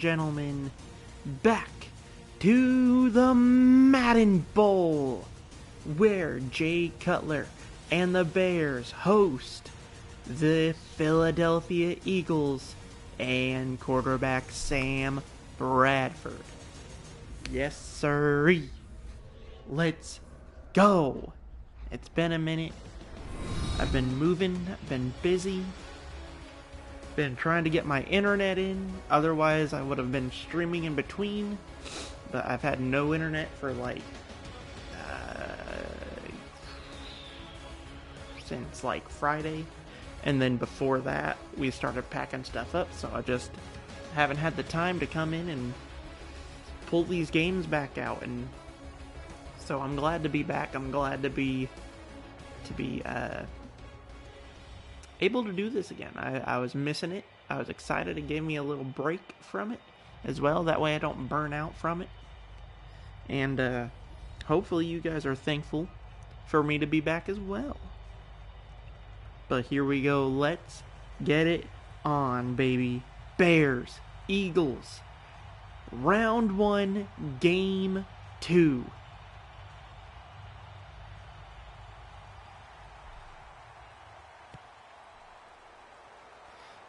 gentlemen, back to the Madden Bowl, where Jay Cutler and the Bears host the Philadelphia Eagles and quarterback Sam Bradford. Yes, sirree. Let's go. It's been a minute. I've been moving, I've been busy, been trying to get my internet in. Otherwise, I would have been streaming in between. But I've had no internet for since Friday. And then before that, we started packing stuff up. So I just haven't had the time to come in and pull these games back out. And so I'm glad to be back. I'm glad to be able to do this again. I was missing it. I was excited. It gave me a little break from it as well. That way I don't burn out from it. And hopefully you guys are thankful for me to be back as well. But here we go. Let's get it on, baby. Bears, Eagles. Round 1, Game 2.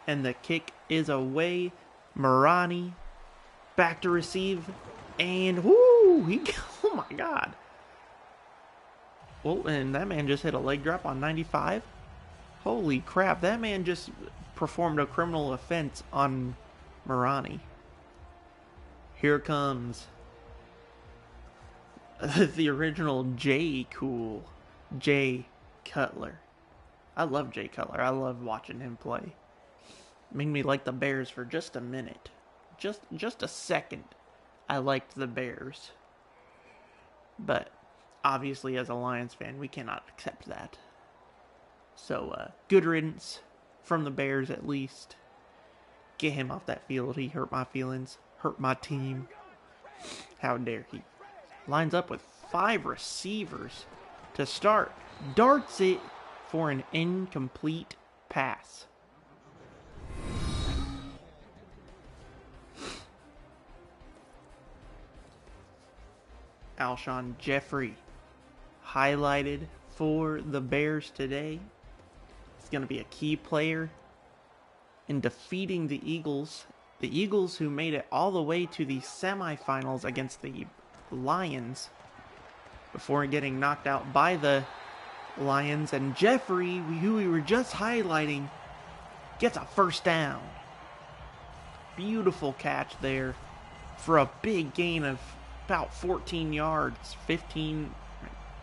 And the kick is away. Marani back to receive. And, whoo, oh my God. Oh, and that man just hit a leg drop on 95. Holy crap, that man just performed a criminal offense on Marani. Here comes the original Jay Cutler. I love Jay Cutler. I love watching him play. Made me like the Bears for just a minute. Just a second. I liked the Bears. But obviously as a Lions fan, we cannot accept that. So good riddance from the Bears at least. Get him off that field. He hurt my feelings. Hurt my team. How dare he. Lines up with 5 receivers to start. Darts it for an incomplete pass. Alshon Jeffrey highlighted for the Bears today. He's going to be a key player in defeating the Eagles. The Eagles who made it all the way to the semifinals against the Lions before getting knocked out by the Lions. And Jeffrey, who we were just highlighting, gets a first down. Beautiful catch there for a big gain of about 14 yards, 15,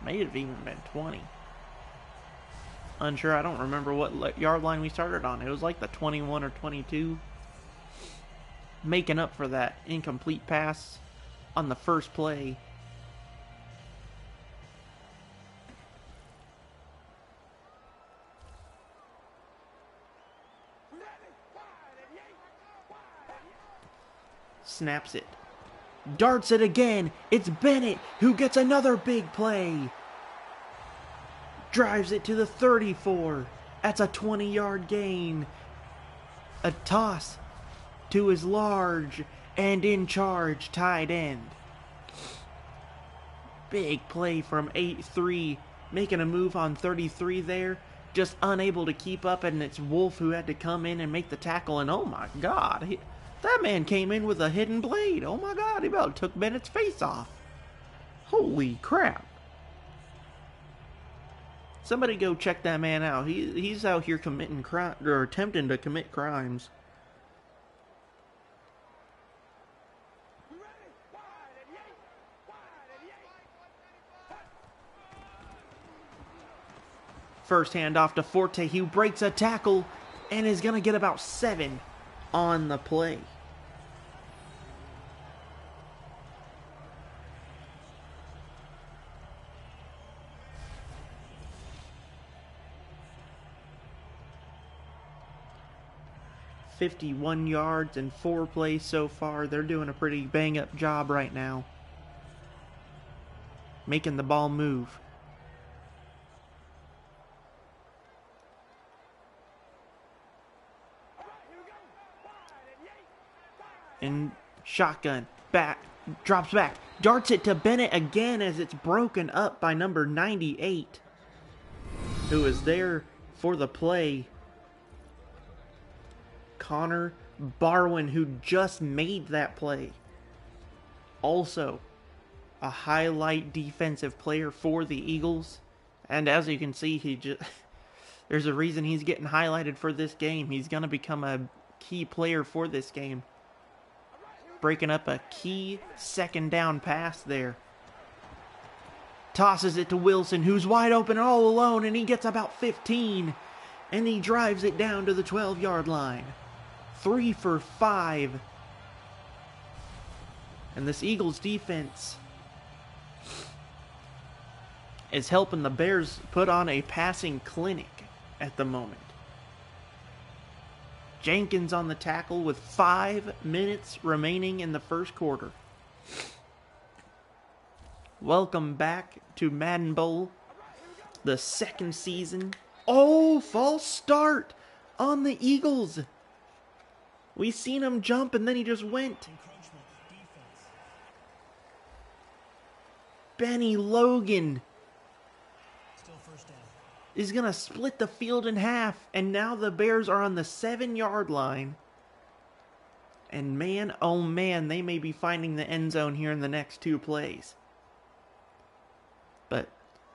may have even been 20. Unsure, I don't remember what yard line we started on. It was like the 21 or 22. Making up for that incomplete pass on the first play. Snaps it. Darts it again. It's Bennett who gets another big play. Drives it to the 34. That's a 20-yard gain. A toss to his large and in charge tight end. Big play from 8-3. Making a move on 33 there. Just unable to keep up, and it's Wolf who had to come in and make the tackle. And oh my God, that man came in with a hidden blade. Oh my God, he about took Bennett's face off. Holy crap. Somebody go check that man out. He's out here committing crime, or attempting to commit crimes. First handoff to Forte, who breaks a tackle and is going to get about 7 on the play. $51 yards in 4 plays so far. They're doing a pretty bang-up job right now. Making the ball move. And Shotgun. Back. Drops back. Darts it to Bennett again as it's broken up by number 98, who is there for the play. Connor Barwin, who just made that play. Also, a highlight defensive player for the Eagles. And as you can see, there's a reason he's getting highlighted for this game. He's going to become a key player for this game. Breaking up a key second down pass there. Tosses it to Wilson, who's wide open all alone, and he gets about 15. And he drives it down to the 12-yard line. 3 for 5. And this Eagles defense is helping the Bears put on a passing clinic at the moment. Jenkins on the tackle with 5 minutes remaining in the first quarter. Welcome back to Madden Bowl, the second season. Oh, false start on the Eagles. We seen him jump and then he just went. Benny Logan is going to split the field in half. And now the Bears are on the 7-yard line. And man, oh man, they may be finding the end zone here in the next 2 plays. But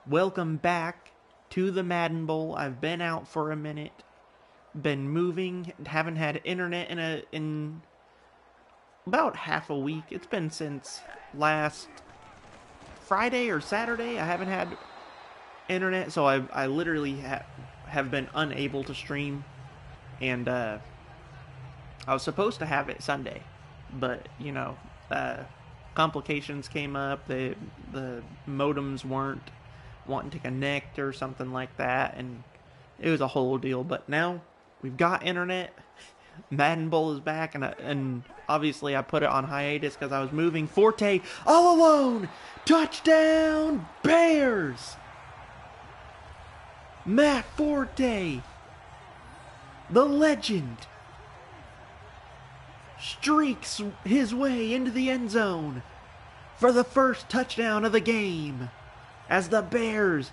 welcome back to the Madden Bowl. I've been out for a minute. Been moving. Haven't had internet in about half a week. It's been since last Friday or Saturday. I haven't had internet, so I literally have been unable to stream, and I was supposed to have it Sunday, but you know, complications came up. The modems weren't wanting to connect or something like that, and it was a whole deal. But now we've got internet. Madden Bowl is back, and obviously I put it on hiatus because I was moving. Forte all alone, touchdown Bears! Matt Forte, the legend, streaks his way into the end zone for the first touchdown of the game as the Bears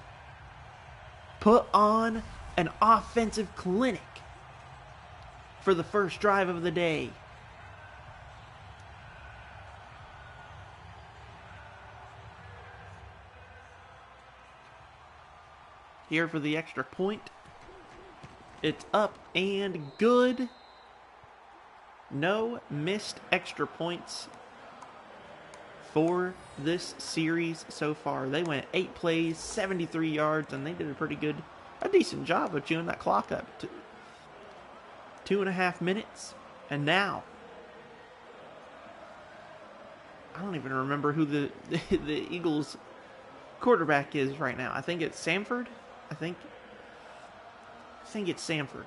put on an offensive clinic for the first drive of the day. Here for the extra point. It's up and good. No missed extra points for this series so far. They went 8 plays, 73 yards, and they did a decent job of chewing that clock up. 2.5 minutes, and now I don't even remember who the Eagles quarterback is right now. I think it's Sanford. I think it's Sanford.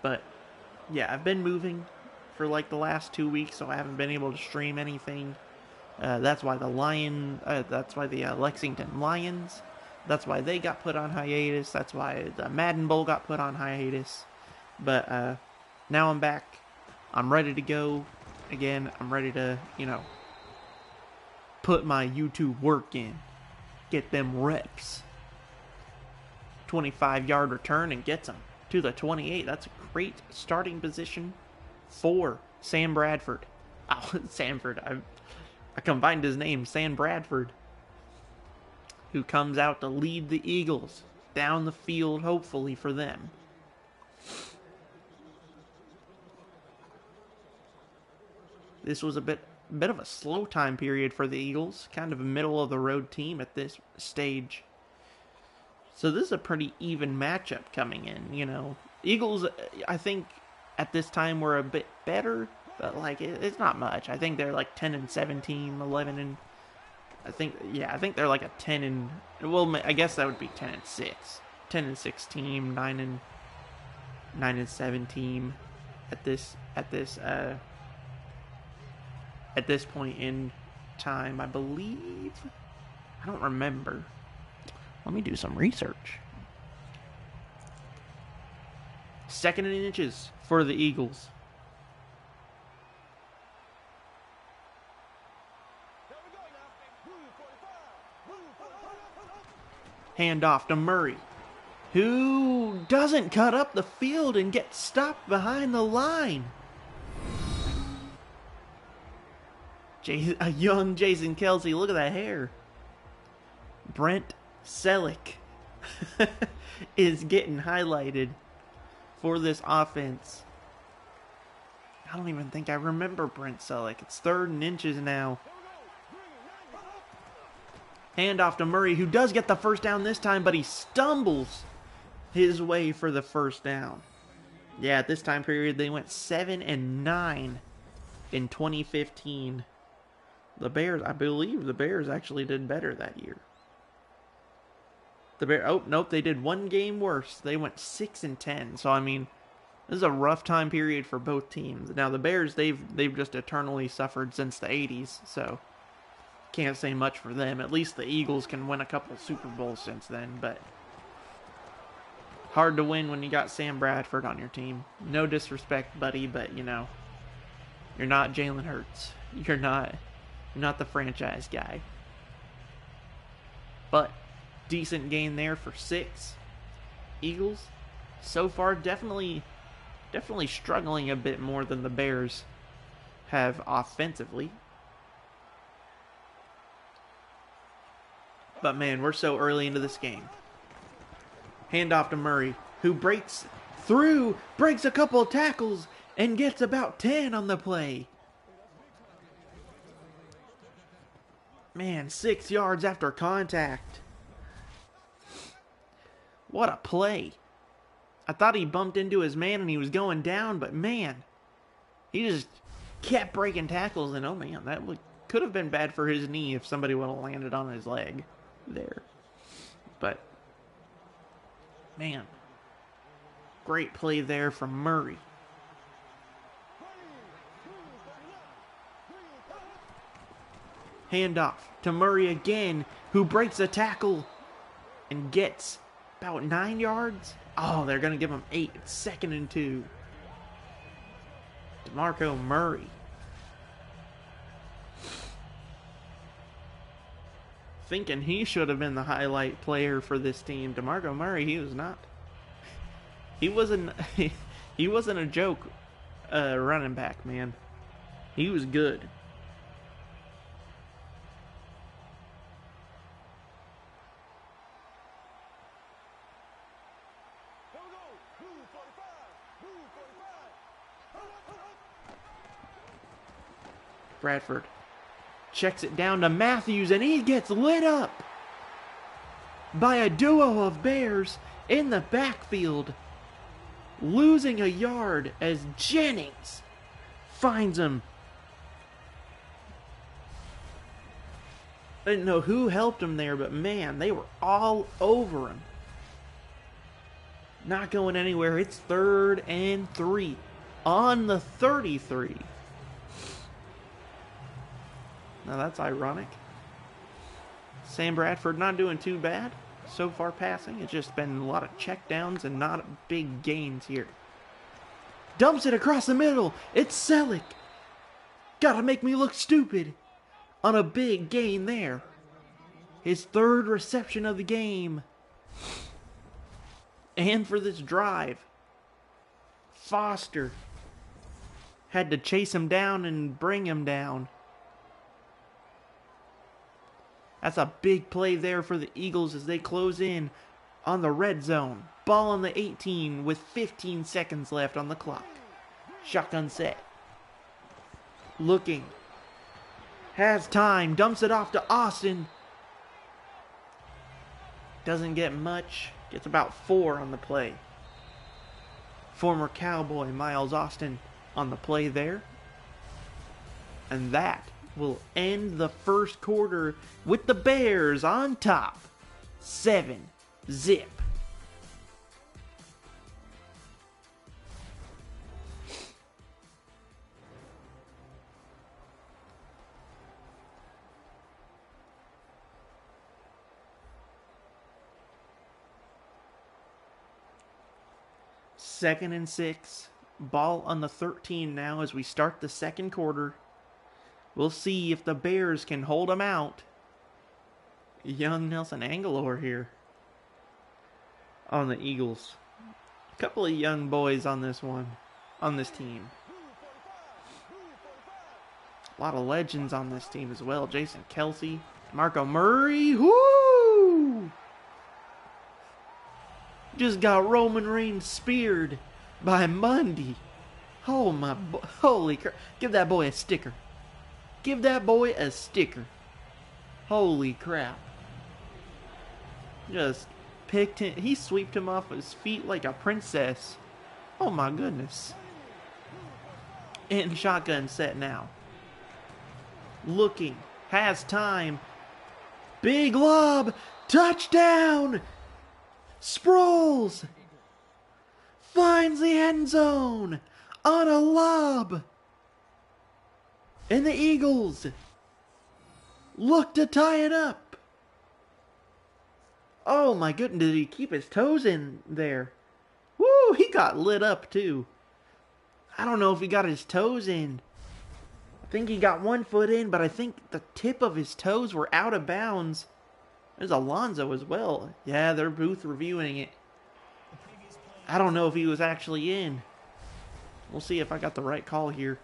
But yeah, I've been moving for like the last 2 weeks, so I haven't been able to stream anything. That's why the Lexington Lions, that's why they got put on hiatus. That's why the Madden Bowl got put on hiatus. But now I'm back. I'm ready to go again. I'm ready to, put my YouTube work in. Get them reps. 25-yard return and gets them to the 28. That's a great starting position for Sam Bradford. Oh, Sanford. I combined his name, Sam Bradford, who comes out to lead the Eagles down the field, hopefully, for them. This was a bit of a slow time period for the Eagles, kind of a middle-of-the-road team at this stage. So this is a pretty even matchup coming in, Eagles, I think, at this time were a bit better, but, it's not much. I think they're, 10-17, 11 and... I think they're, a 10 and... Well, I guess that would be 10-6. 10-6 team, 9-7 team at this point in time, I believe. I don't remember. Let me do some research. 2nd and inches for the Eagles. Hand off to Murray, who doesn't cut up the field and gets stopped behind the line. A young Jason Kelsey, look at that hair. Brent Selleck is getting highlighted for this offense. I don't even think I remember Brent Selleck. It's 3rd and inches now. Hand off to Murray, who does get the first down this time, but he stumbles his way for the first down. Yeah, at this time period, they went 7-9 in 2015. The Bears, I believe the Bears actually did better that year. Oh, nope, they did one game worse. They went 6-10. So, I mean, this is a rough time period for both teams. Now, the Bears, they've just eternally suffered since the 80s, so can't say much for them. At least the Eagles can win a couple Super Bowls since then, but hard to win when you got Sam Bradford on your team. No disrespect, buddy, but, you know, you're not Jalen Hurts. You're not the franchise guy. But decent gain there for 6. Eagles, so far, definitely struggling a bit more than the Bears have offensively. But man, we're so early into this game. Hand off to Murray, who breaks a couple of tackles, and gets about 10 on the play. Man, 6 yards after contact. What a play. I thought he bumped into his man and he was going down, but man, he just kept breaking tackles, and oh man, could have been bad for his knee if somebody would have landed on his leg there. But man, great play there from Murray. Handoff to Murray again, who breaks a tackle and gets about 9 yards. Oh, they're going to give him 8. It's 2nd and 2. DeMarco Murray. Thinking he should have been the highlight player for this team. DeMarco Murray, he was not. He wasn't a joke running back, man. He was good. Bradford checks it down to Matthews, and he gets lit up by a duo of Bears in the backfield, losing a yard as Jennings finds him. I didn't know who helped him there, but man, they were all over him. Not going anywhere. It's 3rd and 3 on the 33. Now that's ironic. Sam Bradford not doing too bad so far passing. It's just been a lot of checkdowns and not big gains here. Dumps it across the middle. It's Selleck. Gotta make me look stupid on a big gain there. His 3rd reception of the game. And for this drive, Foster had to chase him down and bring him down. That's a big play there for the Eagles as they close in on the red zone. Ball on the 18 with 15 seconds left on the clock. Shotgun set. Looking. Has time. Dumps it off to Austin. Doesn't get much. Gets about 4 on the play. Former Cowboy Miles Austin on the play there. And that will end the first quarter with the Bears on top. 7-0. Second and 6. Ball on the 13 now as we start the second quarter. We'll see if the Bears can hold them out. young Nelson Aguilar here on the Eagles. A couple of young boys on this team. A lot of legends on this team as well. Jason Kelsey, Marco Murray. Woo! Just got Roman Reigns speared by Mundy. Oh my, holy crap. Give that boy a sticker. Give that boy a sticker. Holy crap. Just picked him. He sweeped him off his feet like a princess. Oh my goodness. In shotgun set now. Looking. Has time. Big lob. Touchdown. Sproles. Finds the end zone. On a lob. And the Eagles look to tie it up. Oh my goodness, did he keep his toes in there? Woo, he got lit up too. I don't know if he got his toes in. I think he got one foot in, but I think the tip of his toes were out of bounds. There's Alonzo as well. Yeah, they're both reviewing it. I don't know if he was actually in. We'll see if I got the right call here.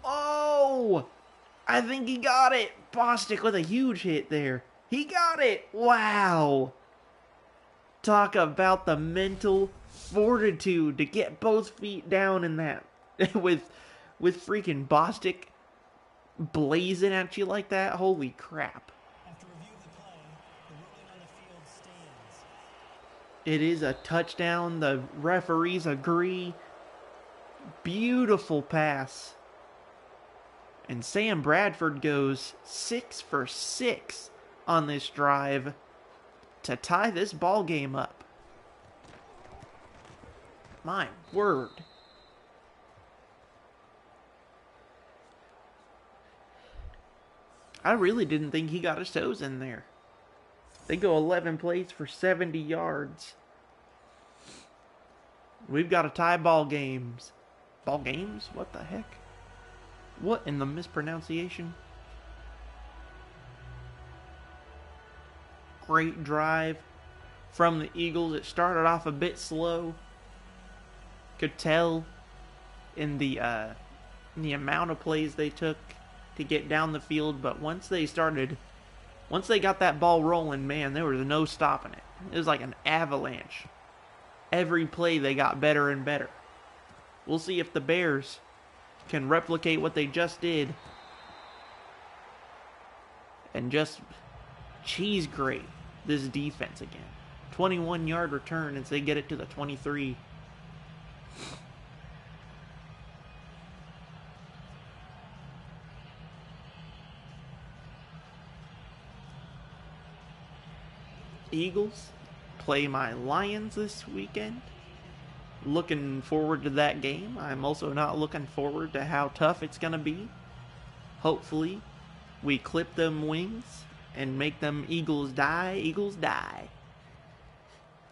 Oh! I think he got it. Bostic with a huge hit there. He got it. Wow. Talk about the mental fortitude to get both feet down in that. with freaking Bostic blazing at you like that. Holy crap. After review of the play, the ruling on the field stands. It is a touchdown. The referees agree. Beautiful pass. And Sam Bradford goes 6 for 6 on this drive to tie this ball game up. My word. I really didn't think he got his toes in there. They go 11 plays for 70 yards. We've got to tie ball games. Ball games? What the heck? What in the mispronunciation? Great drive from the Eagles. It started off a bit slow. Could tell in the amount of plays they took to get down the field, but once they got that ball rolling, man, there was no stopping it. It was like an avalanche. Every play they got better and better. We'll see if the Bears can replicate what they just did and just cheese grate this defense again. 21-yard return as they get it to the 23. Eagles play my Lions this weekend. Looking forward to that game. I'm also not looking forward to how tough it's going to be. Hopefully, we clip them wings and make them Eagles die. Eagles die.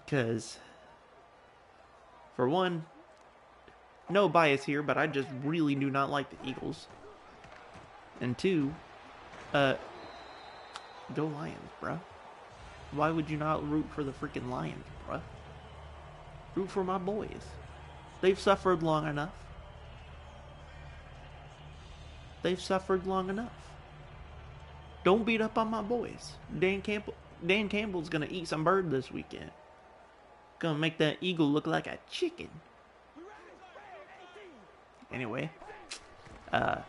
Because, for one, no bias here, but I just really do not like the Eagles. And two, go Lions, bro. Why would you not root for the freaking Lions, bro? Root for my boys. They've suffered long enough. They've suffered long enough. Don't beat up on my boys. Dan Campbell's gonna eat some bird this weekend. Gonna make that eagle look like a chicken. Anyway, that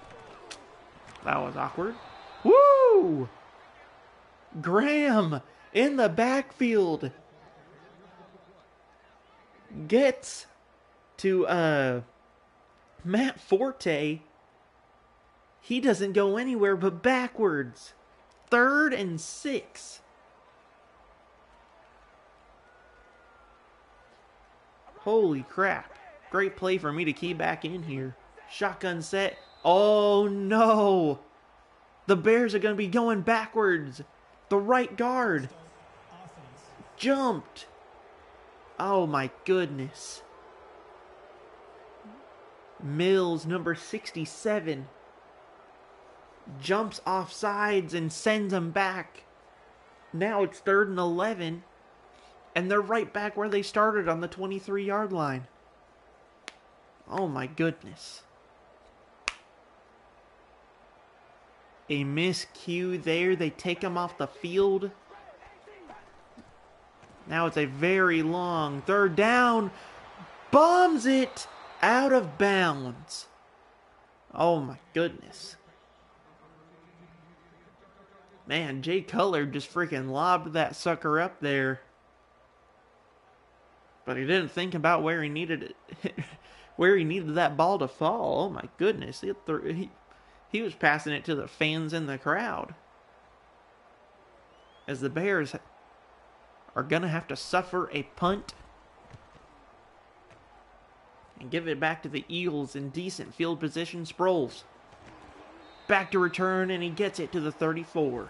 was awkward. Woo! Graham in the backfield gets to Matt Forte. He doesn't go anywhere but backwards. 3rd and 6. Holy crap. Great play for me to key back in here. Shotgun set. Oh no. The Bears are going to be going backwards. The right guard jumped. Oh my goodness. Mills, number 67, jumps off sides and sends him back. Now it's 3rd and 11. And they're right back where they started on the 23-yard line. Oh my goodness. A miscue there. They take him off the field. Now it's a very long 3rd down. Bombs it out of bounds. Oh my goodness. Man, Jay Cutler just freaking lobbed that sucker up there. But he didn't think about where he needed it, where he needed that ball to fall. Oh my goodness. He was passing it to the fans in the crowd. As the Bears are going to have to suffer a punt and give it back to the Eagles in decent field position. Sproles back to return, and he gets it to the 34.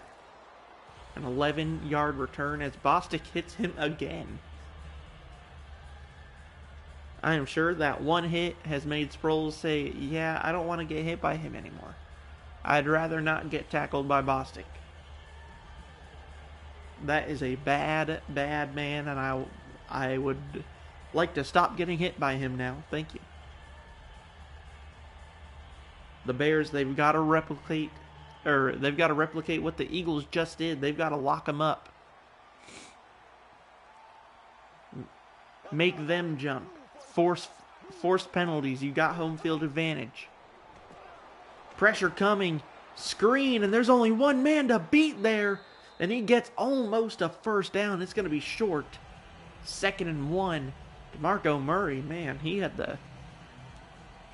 An 11-yard return as Bostic hits him again. I am sure that one hit has made Sproles say, yeah, I don't want to get hit by him anymore. I'd rather not get tackled by Bostic. That is a bad, bad man, and I would like to stop getting hit by him now. Thank you. The Bears, they've got to replicate what the Eagles just did. They've got to lock them up. Make them jump. Force penalties. You got home field advantage. Pressure coming. Screen, and there's only one man to beat there. And he gets almost a 1st down. It's going to be short. 2nd and 1. DeMarco Murray, man, he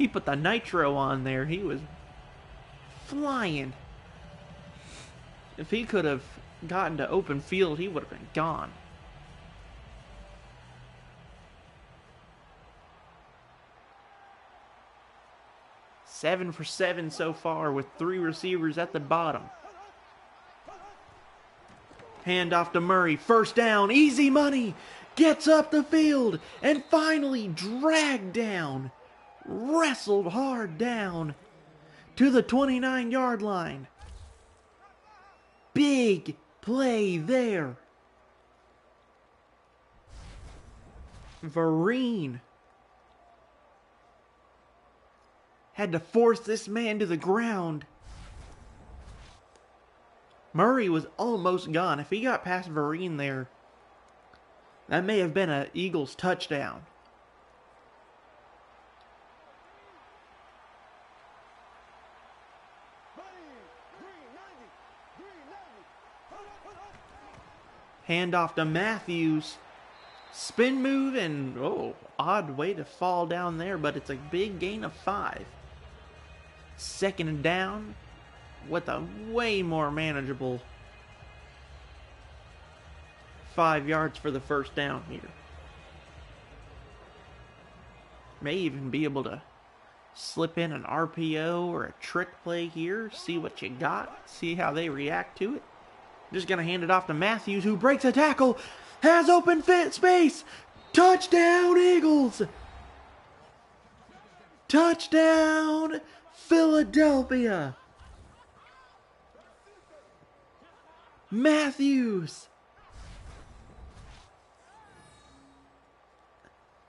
put the nitro on there. He was flying. If he could have gotten to open field, he would have been gone. Seven for 7 so far with 3 receivers at the bottom. Hand off to Murray. 1st down. Easy money. Gets up the field. And finally dragged down. Wrestled hard down to the 29-yard line. Big play there. Vereen had to force this man to the ground. Murray was almost gone. If he got past Vereen there, that may have been an Eagles touchdown. Hand off to Matthews. Spin move and, odd way to fall down there, but it's a big gain of 5. 2nd and down with a way more manageable 5 yards for the 1st down here. May even be able to slip in an RPO or a trick play here. See what you got. See how they react to it. Just going to hand it off to Matthews, who breaks a tackle. Has open fit space. Touchdown, Eagles. Touchdown, Philadelphia. Matthews.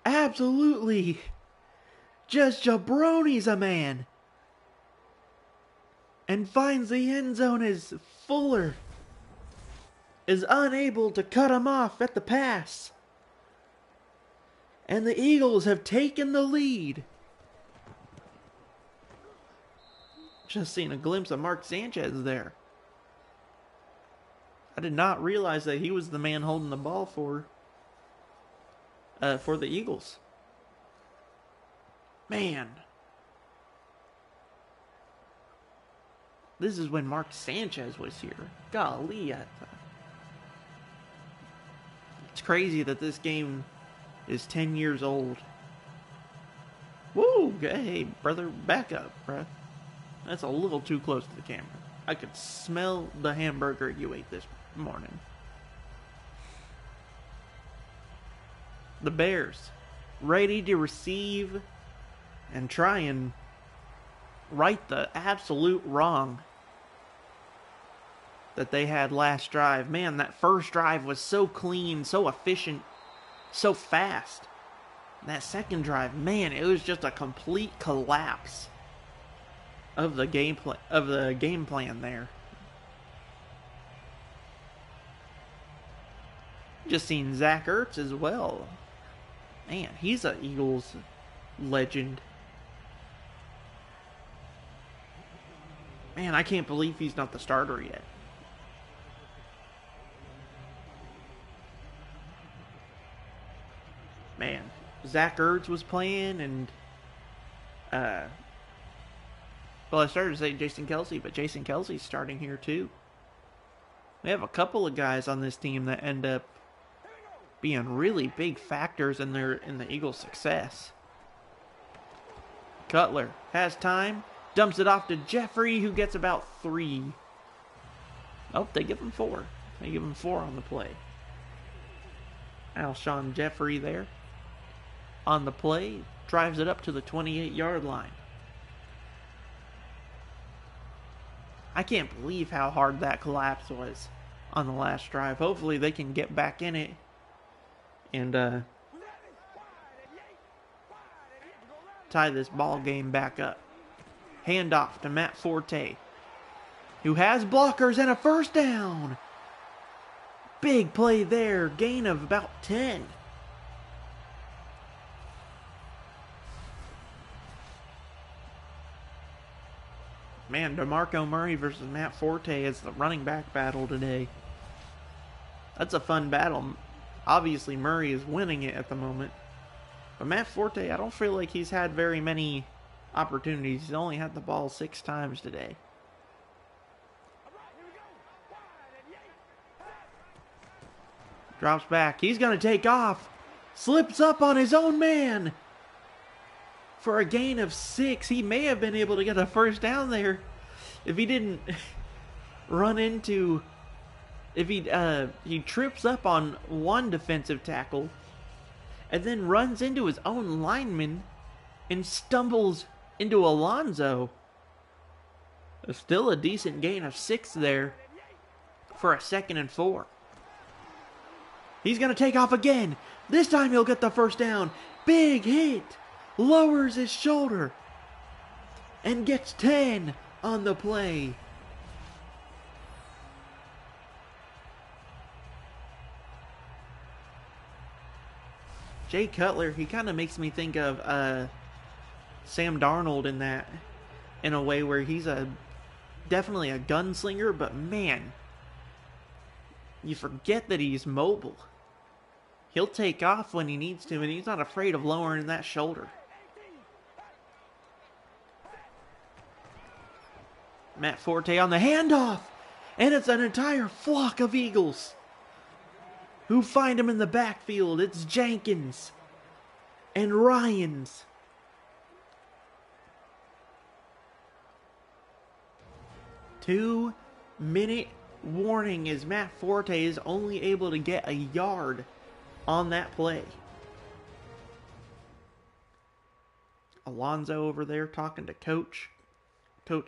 Absolutely. Just jabronis a man. And finds the end zone as Fuller is unable to cut him off at the pass. And the Eagles have taken the lead. Just seen a glimpse of Mark Sanchez there. I did not realize that he was the man holding the ball for the Eagles. Man. This is when Mark Sanchez was here. Golly, it's crazy that this game is 10 years old. Woo! Hey, brother, back up, bruh. That's a little too close to the camera. I could smell the hamburger you ate this morning. The Bears, ready to receive and try and right the absolute wrong that they had last drive. Man, that first drive was so clean, so efficient, so fast. That second drive, man, it was just a complete collapse of the game plan there. Just seen Zach Ertz as well. Man, he's an Eagles legend. Man, I can't believe he's not the starter yet. Man, Zach Ertz was playing, and well, I started to say Jason Kelce, but Jason Kelce's starting here too. We have a couple of guys on this team that end up being really big factors in the Eagles' success. Cutler has time, dumps it off to Jeffrey, who gets about 3. Oh, they give him 4. They give him 4 on the play. Alshon Jeffrey there on the play, drives it up to the 28-yard line. I can't believe how hard that collapse was on the last drive. Hopefully they can get back in it and tie this ball game back up. Handoff to Matt Forte, who has blockers and a first down. Big play there, gain of about 10. Man, DeMarco Murray versus Matt Forte is the running back battle today. That's a fun battle. Obviously, Murray is winning it at the moment. But Matt Forte, I don't feel like he's had very many opportunities. He's only had the ball 6 times today. Drops back. He's going to take off. Slips up on his own man for a gain of 6. He may have been able to get a first down there if he didn't run into... If he trips up on one defensive tackle and then runs into his own lineman and stumbles into Alonzo. Still a decent gain of 6 there for a 2nd and 4. He's going to take off again. This time he'll get the first down. Big hit. Lowers his shoulder and gets 10 on the play. Jay Cutler, he kind of makes me think of Sam Darnold in a way where he's definitely a gunslinger, but man, you forget that he's mobile. He'll take off when he needs to, and he's not afraid of lowering that shoulder. Matt Forte on the handoff, and it's an entire flock of Eagles who find him in the backfield. It's Jenkins and Ryans. Two-minute warning as Matt Forte is only able to get a yard on that play. Alonzo over there talking to Coach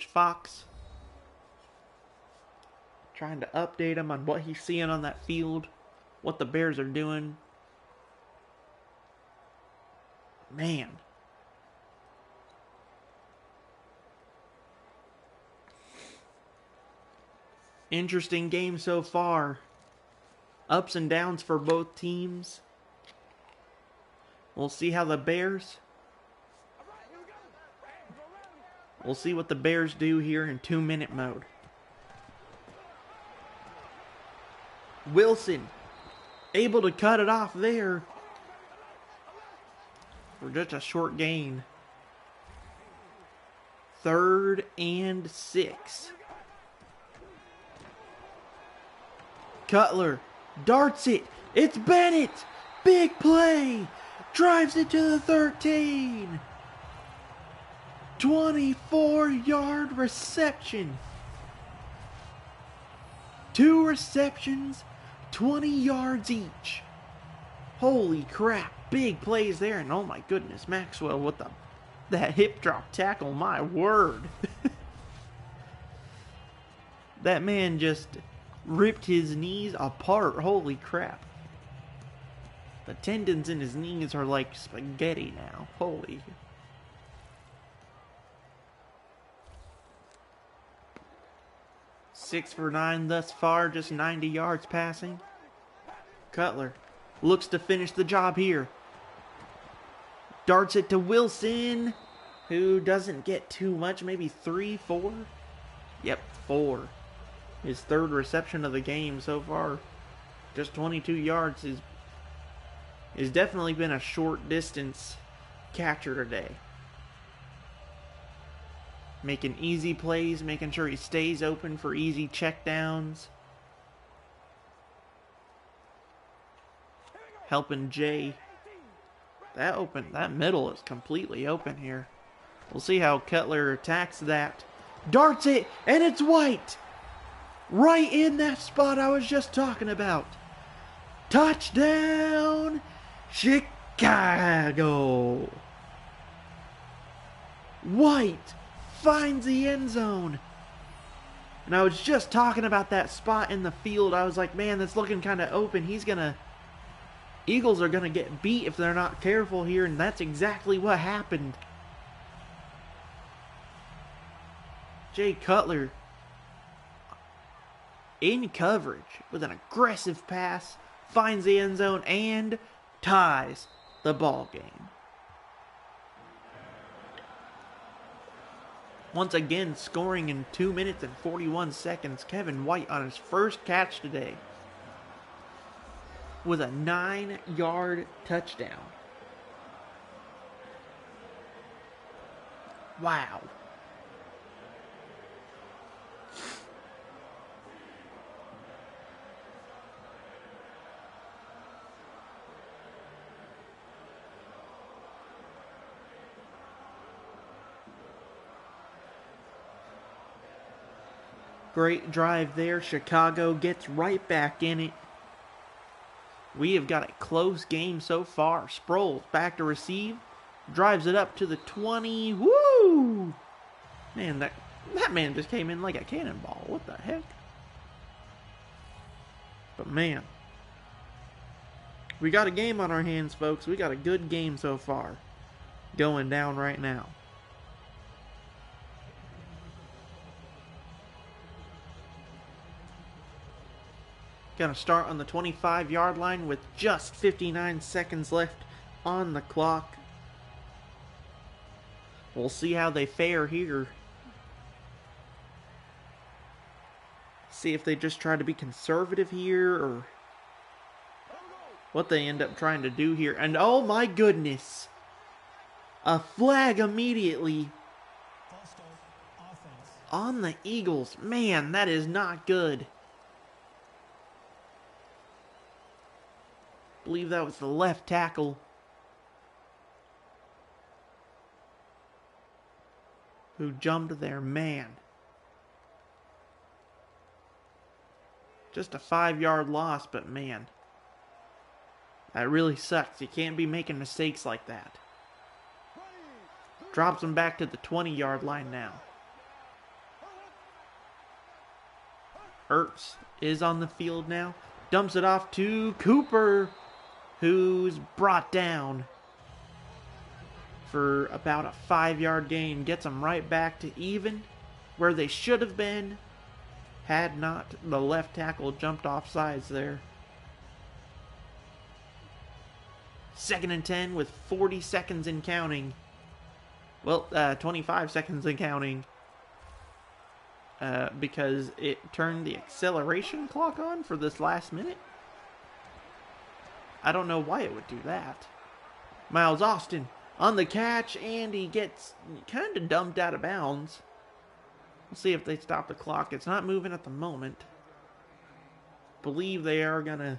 Fox, trying to update him on what he's seeing on that field, what the Bears are doing. Man. Interesting game so far. Ups and downs for both teams. We'll see how the Bears... We'll see what the Bears do here in 2-minute mode. Wilson able to cut it off there for just a short gain. 3rd and 6. Cutler darts it. It's Bennett. Big play. Drives it to the 13. 24-yard reception. 2 receptions, 20 yards each. Holy crap. Big plays there. And oh my goodness, Maxwell with that hip drop tackle. My word. That man just ripped his knees apart. Holy crap. The tendons in his knees are like spaghetti now. Holy. Six for 9 thus far, just 90 yards passing. Cutler looks to finish the job here. Darts it to Wilson, who doesn't get too much, maybe 3, 4? Yep, 4. His third reception of the game so far. Just 22 yards. Has definitely been a short distance catcher today. Making easy plays, making sure he stays open for easy checkdowns. Helping Jay. That middle is completely open here. We'll see how Cutler attacks that. Darts it, and it's White! Right in that spot I was just talking about. Touchdown, Chicago! White finds the end zone. And I was just talking about that spot in the field. I was like, man, that's looking kind of open. Eagles are going to get beat if they're not careful here, and that's exactly what happened. Jay Cutler in coverage with an aggressive pass, finds the end zone and ties the ball game. Once again, scoring in 2 minutes and 41 seconds, Kevin White on his first catch today with a 9-yard touchdown. Wow. Great drive there. Chicago gets right back in it. We have got a close game so far. Sproles back to receive. Drives it up to the 20. Woo! Man, that man just came in like a cannonball. What the heck? But man, we got a game on our hands, folks. We got a good game so far going down right now. Gonna start on the 25-yard line with just 59 seconds left on the clock. We'll see how they fare here. See if they just try to be conservative here or what they end up trying to do here. And oh my goodness, a flag immediately on the Eagles. Man, that is not good. I believe that was the left tackle who jumped there. Man, just a 5-yard loss, but man, that really sucks. You can't be making mistakes like that. Drops him back to the 20-yard line now. Ertz is on the field now. Dumps it off to Cooper, who's brought down for about a 5-yard gain. Gets them right back to even where they should have been had not the left tackle jumped off sides there. 2nd and 10 with 40 seconds and counting. Well, 25 seconds and counting. Because it turned the acceleration clock on for this last minute. I don't know why it would do that. Miles Austin on the catch, and he gets kind of dumped out of bounds. We'll see if they stop the clock. It's not moving at the moment. Believe they're gonna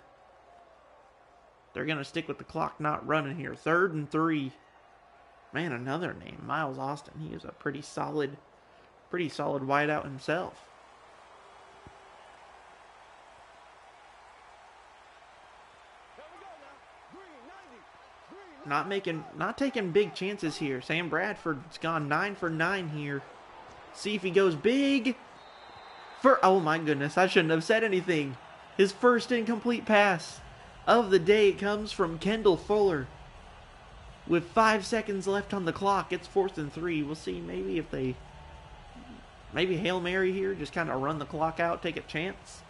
stick with the clock not running here. 3rd and 3. Man, another name, Miles Austin. He is a pretty solid wideout himself. Not taking big chances here. Sam Bradford's gone 9 for 9 here. See if he goes big. Oh my goodness, I shouldn't have said anything. His first incomplete pass of the day comes from Kendall Fuller. With 5 seconds left on the clock, it's 4th and 3. We'll see maybe if they... Maybe Hail Mary here, just kind of run the clock out, take a chance.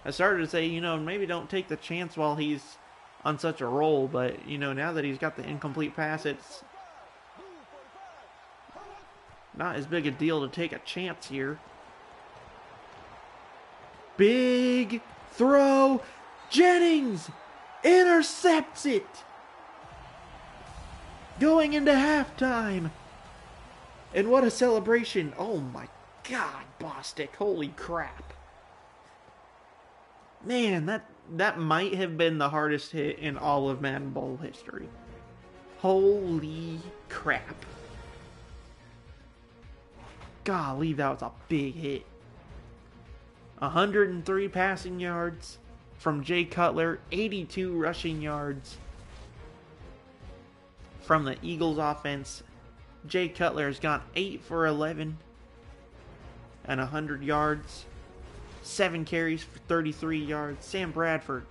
I started to say, maybe don't take the chance while he's on such a roll, but, now that he's got the incomplete pass, it's not as big a deal to take a chance here. Big throw. Jennings intercepts it. Going into halftime. And what a celebration. Oh my God, Bostic. Holy crap. Man, that might have been the hardest hit in all of Madden Bowl history. Holy crap. Golly, that was a big hit. 103 passing yards from Jay Cutler, 82 rushing yards from the Eagles offense. Jay Cutler has gone 8 for 11 and 100 yards. 7 carries for 33 yards. Sam Bradford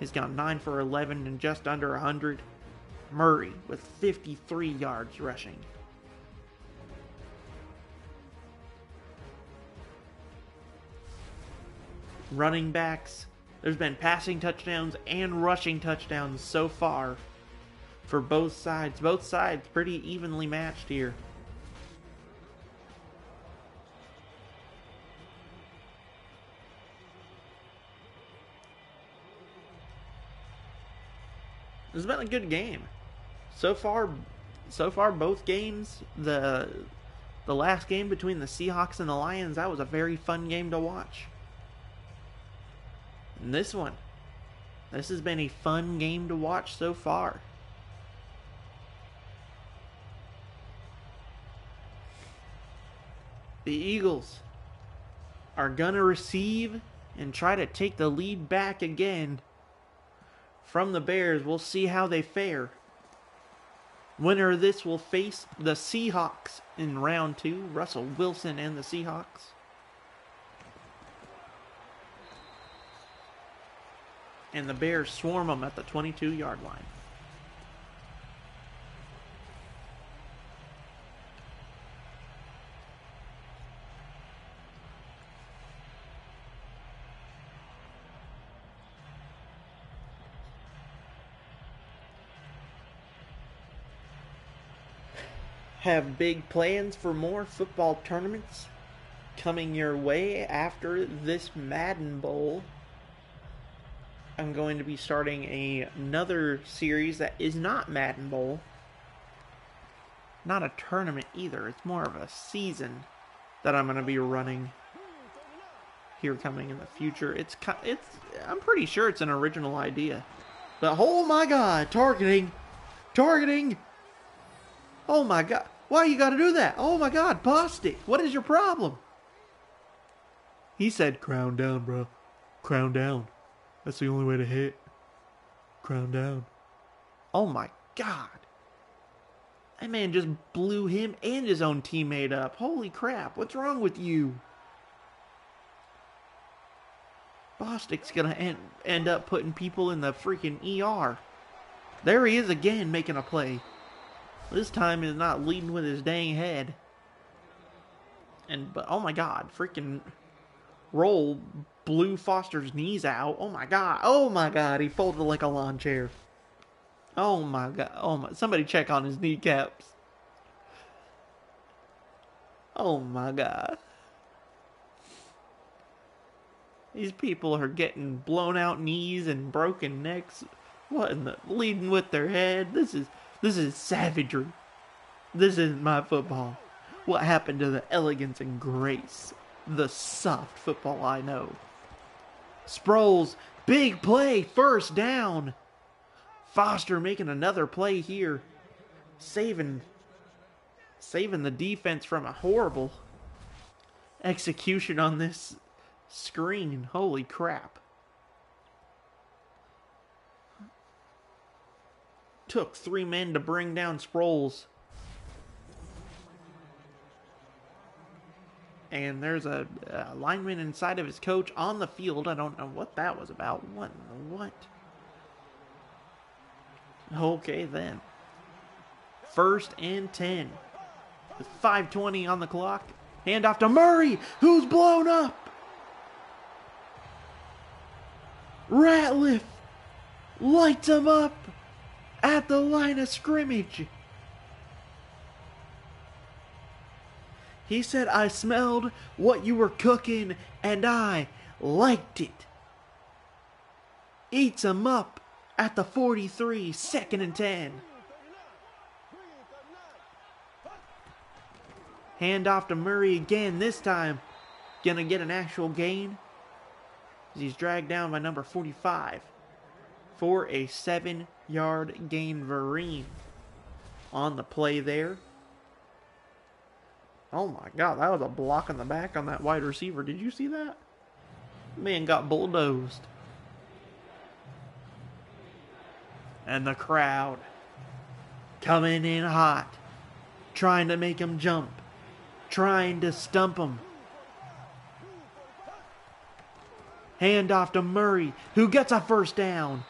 has gone 9 for 11 and just under 100. Murray with 53 yards rushing. Running backs. There's been passing touchdowns and rushing touchdowns so far for both sides. Both sides pretty evenly matched here. It's been a good game. So far both games, the last game between the Seahawks and the Lions, that was a very fun game to watch. And this has been a fun game to watch so far. The Eagles are gonna receive and try to take the lead back again from the Bears. We'll see how they fare. Winner of this will face the Seahawks in round 2. Russell Wilson and the Seahawks. And the Bears swarm them at the 22-yard line. Have big plans for more football tournaments coming your way after this Madden Bowl. I'm going to be starting another series that is not Madden Bowl. Not a tournament either. It's more of a season that I'm going to be running here coming in the future. I'm pretty sure it's an original idea. But oh my God, targeting. Oh my God, why you got to do that? Oh my God, Bostic, what is your problem? He said, crown down, bro. Crown down. That's the only way to hit. Crown down. Oh my God. That man just blew him and his own teammate up. Holy crap. What's wrong with you? Bostic's going to end up putting people in the freaking ER. There he is again making a play. This time he's not leading with his dang head. But oh my God. Freaking roll blew Foster's knees out. Oh my God, he folded like a lawn chair. Oh my God, somebody check on his kneecaps. Oh my God. These people are getting blown out knees and broken necks. Leading with their head. This is savagery. This isn't my football. What happened to the elegance and grace? The soft football I know. Sproles, big play, first down. Foster making another play here. Saving the defense from a horrible execution on this screen. Holy crap. Took 3 men to bring down Sproles. And there's a lineman inside of his coach on the field. I don't know what that was about. What? Okay, then. 1st and 10. With 5:20 on the clock. Hand off to Murray, who's blown up. Ratliff lights him up at the line of scrimmage. He said, I smelled what you were cooking, and I liked it. Eats him up at the 43, 2nd and 10. Hand off to Murray again, this time. Gonna get an actual gain. He's dragged down by number 45 for a 7-yard gain. Vereen on the play there. Oh my God, that was a block in the back on that wide receiver. Did you see that? Man got bulldozed. And the crowd coming in hot, trying to make him jump, trying to stump him. Hand off to Murray, who gets a 1st down.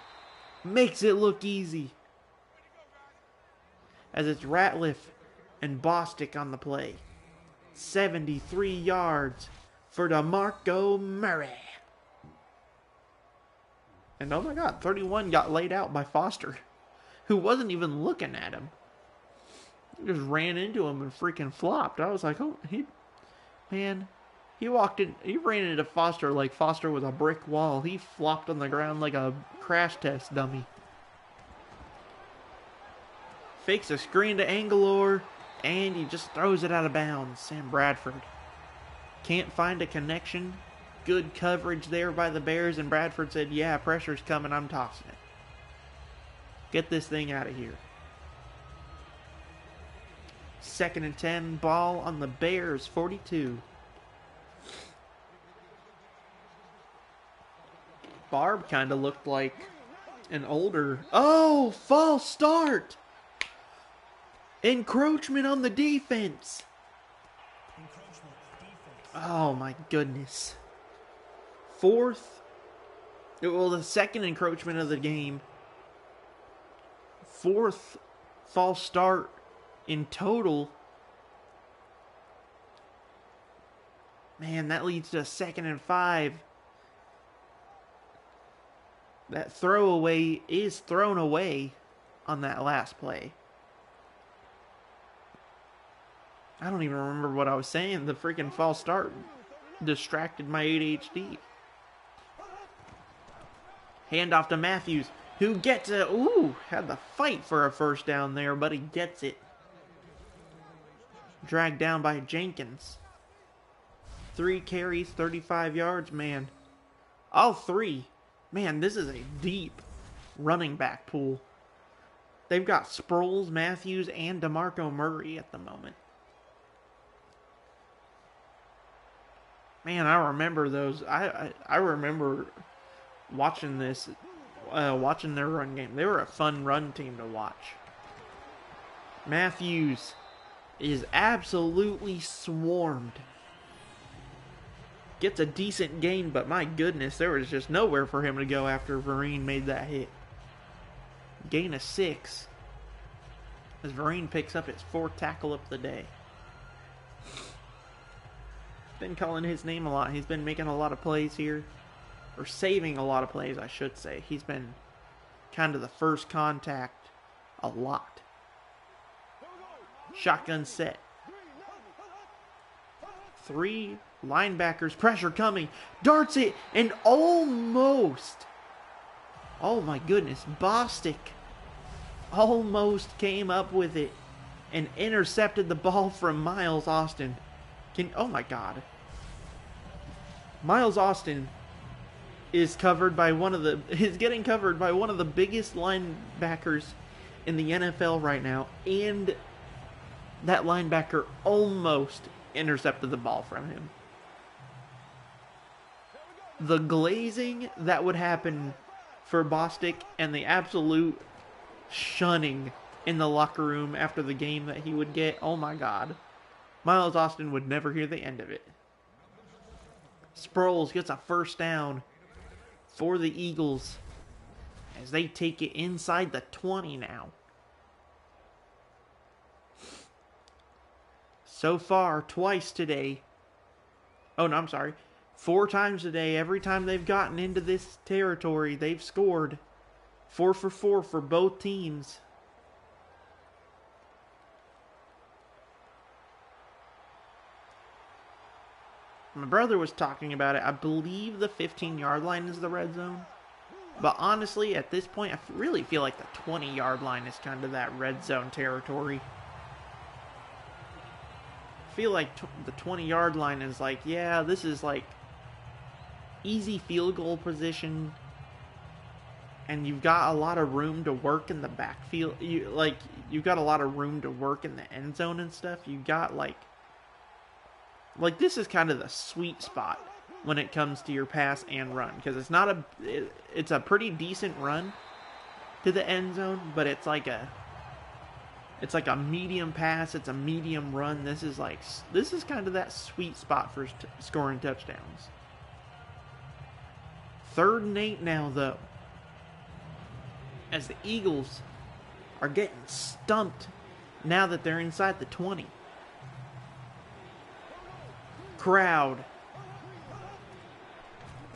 Makes it look easy. As it's Ratliff and Bostic on the play. 73 yards for DeMarco Murray. And oh my God, 31 got laid out by Foster, who wasn't even looking at him. He just ran into him and freaking flopped. I was like, oh, he walked in, he ran into Foster like Foster was a brick wall. He flopped on the ground like a crash test dummy. Fakes a screen to Angelor, and he just throws it out of bounds. Sam Bradford can't find a connection. Good coverage there by the Bears, and Bradford said, yeah, pressure's coming, I'm tossing it. Get this thing out of here. 2nd and 10, ball on the Bears, 42. Barb kind of looked like an older... Oh, false start! Encroachment on the defense. Oh my goodness. 4th. Well, the 2nd encroachment of the game. 4th false start in total. Man, that leads to 2nd and 5. That throwaway is thrown away on that last play. I don't even remember what I was saying. The freaking false start distracted my ADHD. Handoff to Matthews, who gets it. Ooh, had the fight for a 1st down there, but he gets it. Dragged down by Jenkins. 3 carries, 35 yards, man. All 3. Man, this is a deep running back pool. They've got Sproles, Matthews, and DeMarco Murray at the moment. Man, I remember those. I remember watching this, watching their run game. They were a fun run team to watch. Matthews is absolutely swarmed. Gets a decent gain, but my goodness, there was just nowhere for him to go after Vereen made that hit. Gain of 6. As Vereen picks up his 4th tackle of the day. Been calling his name a lot. He's been making a lot of plays here. Or saving a lot of plays, I should say. He's been kind of the first contact a lot. Shotgun set. 3 linebackers, pressure coming. Darts it and almost. Oh my goodness. Bostic almost came up with it and intercepted the ball from Miles Austin. Oh my God. Miles Austin is getting covered by one of the biggest linebackers in the NFL right now, and that linebacker almost intercepted the ball from him. The glazing that would happen for Bostic and the absolute shunning in the locker room after the game that he would get, oh my God. Miles Austin would never hear the end of it. Sproles gets a first down for the Eagles as they take it inside the 20 now. So far, twice today. Oh, no, I'm sorry. 4 times today. Every time they've gotten into this territory, they've scored. 4 for 4 for both teams. My brother was talking about it. I believe the 15-yard line is the red zone. But honestly, at this point, I really feel like the 20-yard line is kind of that red zone territory. I feel like the 20-yard line is like, yeah, this is like easy field goal position. And you've got a lot of room to work in the backfield. You've got a lot of room to work in the end zone and stuff. You've got like this is kind of the sweet spot when it comes to your pass and run, because it's a pretty decent run to the end zone, but it's like a medium pass, it's a medium run. This is kind of that sweet spot for scoring touchdowns. 3rd and 8 now though, as the Eagles are getting stumped now that they're inside the 20. Crowd.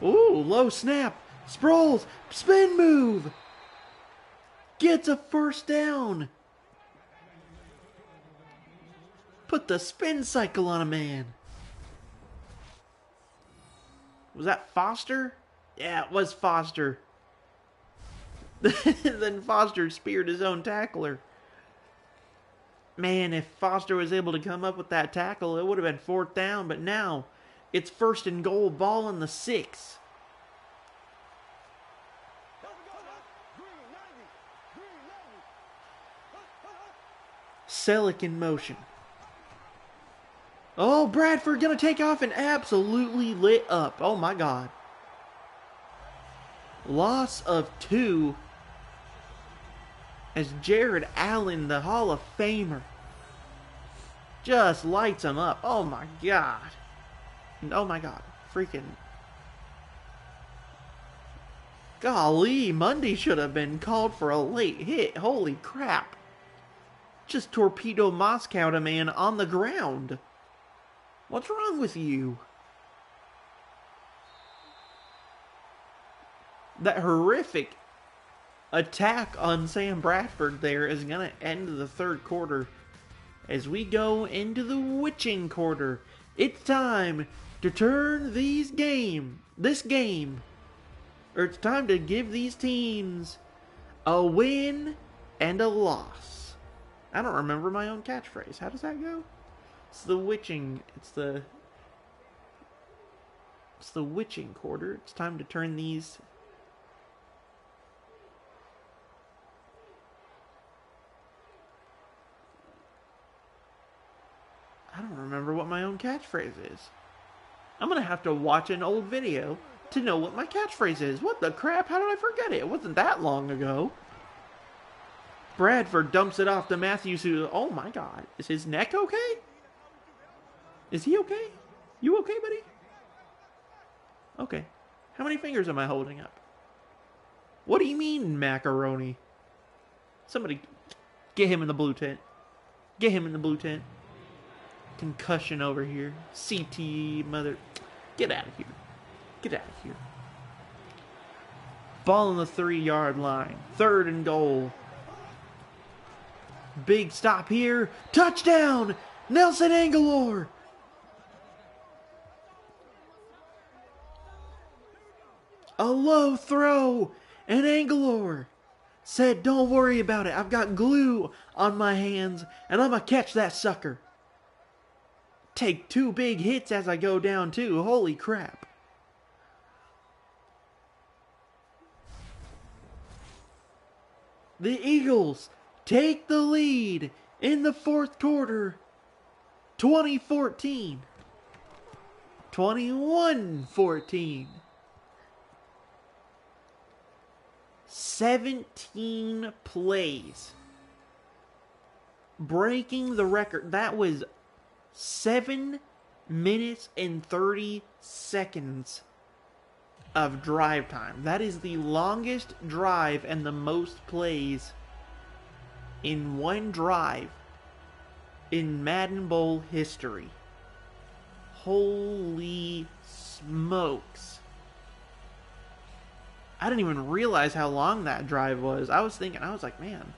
Ooh, low snap. Sproles, spin move. Gets a first down. Put the spin cycle on a man. Was that Foster? Yeah, it was Foster. Then Foster speared his own tackler. Man, if Foster was able to come up with that tackle, it would have been 4th down, but now it's 1st and goal, ball on the 6. Selleck in motion. Oh, Bradford gonna take off and absolutely lit up. Oh my God. Loss of 2 as Jared Allen, the Hall of Famer, just lights him up. Oh my God. Oh my God. Freaking. Golly, Monday should have been called for a late hit. Holy crap. Just torpedo Moscowed a man on the ground. What's wrong with you? That horrific attack on Sam Bradford there is going to end the 3rd quarter. As we go into the witching quarter, it's time to turn it's time to give these teams a win and a loss. I don't remember my own catchphrase. How does that go? It's the witching quarter. It's time to turn these. I don't remember what my own catchphrase is. I'm going to have to watch an old video to know what my catchphrase is. What the crap? How did I forget it? It wasn't that long ago. Bradford dumps it off to Matthews, who, oh my God. Is his neck okay? Is he okay? You okay, buddy? Okay. How many fingers am I holding up? What do you mean, macaroni? Somebody, get him in the blue tent. Get him in the blue tent. Concussion over here. CT, mother. Get out of here. Get out of here. Ball on the 3-yard line. 3rd and goal. Big stop here. Touchdown! Nelson Aguilar! A low throw. And Aguilar said, don't worry about it. I've got glue on my hands. And I'm going to catch that sucker. Take 2 big hits as I go down too. Holy crap. The Eagles take the lead in the 4th quarter. 2014. 21-14. 17 plays. Breaking the record. That was 7 minutes and 30 seconds of drive time. That is the longest drive and the most plays in one drive in Madden Bowl history. Holy smokes. I didn't even realize how long that drive was. I was like, man,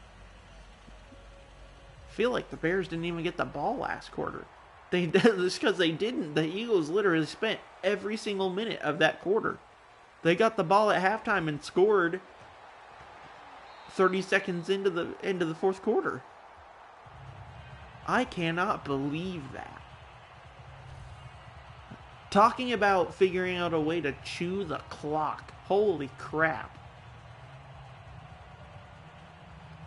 I feel like the Bears didn't even get the ball last quarter. It's because they didn't. The Eagles literally spent every single minute of that quarter. They got the ball at halftime and scored 30 seconds into the fourth quarter. I cannot believe that. Talking about figuring out a way to chew the clock. Holy crap.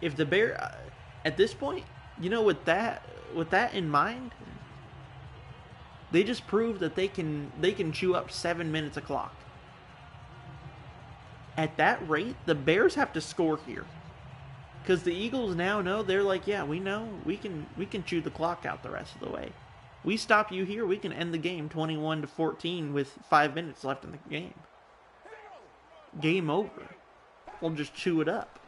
If the Bear at this point, with that in mind, they just proved that they can chew up 7 minutes of clock. At that rate, the Bears have to score here. Because the Eagles now know, they're like, yeah, we know we can chew the clock out the rest of the way. We stop you here, we can end the game 21-14 with 5 minutes left in the game. Game over. We'll just chew it up.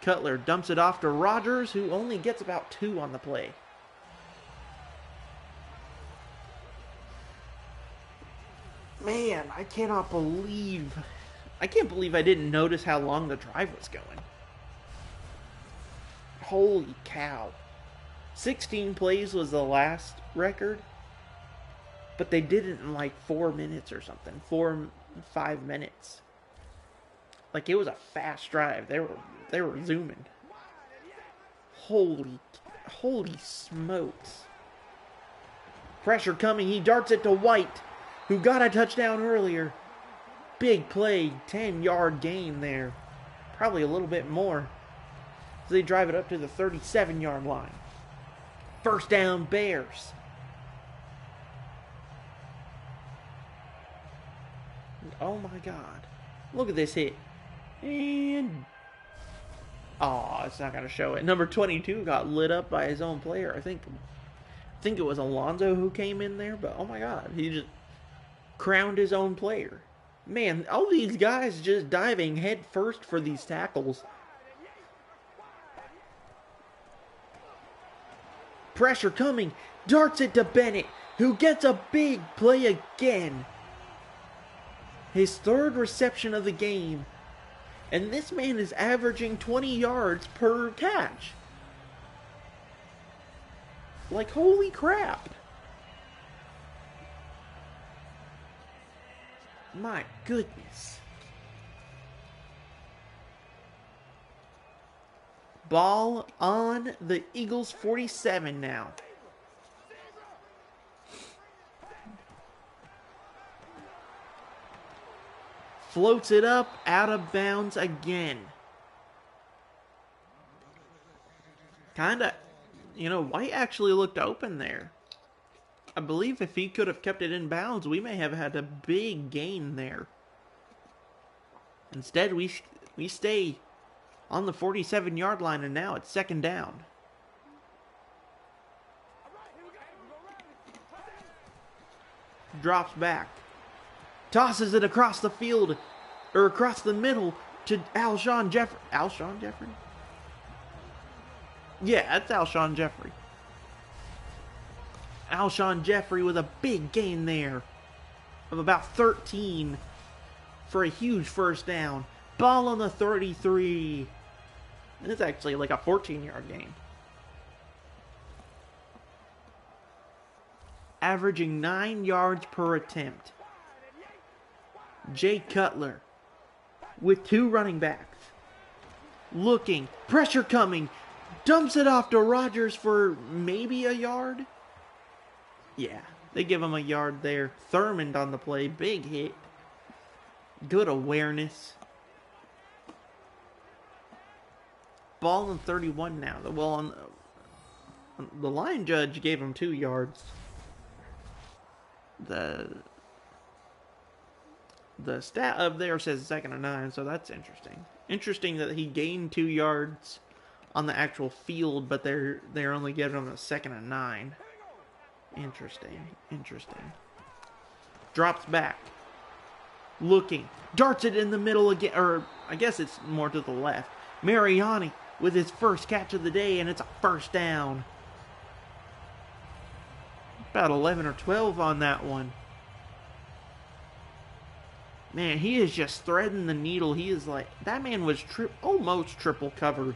Cutler dumps it off to Rodgers, who only gets about 2 on the play. Man, I can't believe I didn't notice how long the drive was going. Holy cow. 16 plays was the last record, but they did it in like 4 minutes or something. 5 minutes. Like, it was a fast drive. They were zooming. Holy smokes. Pressure coming. He darts it to White, who got a touchdown earlier. Big play, 10-yard gain there. Probably a little bit more. So they drive it up to the 37-yard line. First down, Bears. Oh my God. Look at this hit. And it's not gonna show it. Number 22 got lit up by his own player. I think it was Alonzo who came in there, but oh my God, he just crowned his own player. Man, all these guys just diving head first for these tackles. Pressure coming. Darts it to Bennett, who gets a big play again. His third reception of the game. And this man is averaging 20 yards per catch. Like, holy crap. My goodness. Ball on the Eagles 47 now. Floats it up, out of bounds again. White actually looked open there. I believe if he could have kept it in bounds, we may have had a big gain there. Instead, we stay on the 47-yard line, and now it's second down. Drops back. Tosses it across the field, or across the middle, to Alshon Jeffrey. Alshon Jeffrey? Yeah, that's Alshon Jeffrey. Alshon Jeffrey with a big gain there of about 13 for a huge first down. Ball on the 33. And it's actually like a 14-yard gain. Averaging 9 yards per attempt. Jay Cutler with 2 running backs. Looking. Pressure coming. Dumps it off to Rodgers for maybe a yard. Yeah, they give him a yard there. Thurmond on the play. Big hit. Good awareness. Ball on 31 now. The line judge gave him 2 yards. The stat up there says 2nd and 9, so that's interesting. Interesting that he gained 2 yards on the actual field, but they're only giving him a 2nd and 9. Interesting. Interesting. Drops back. Looking. Darts it in the middle again. Or, I guess it's more to the left. Mariani with his first catch of the day, and it's a first down. About 11 or 12 on that one. Man, he is just threading the needle. He is like, that man was almost triple covered.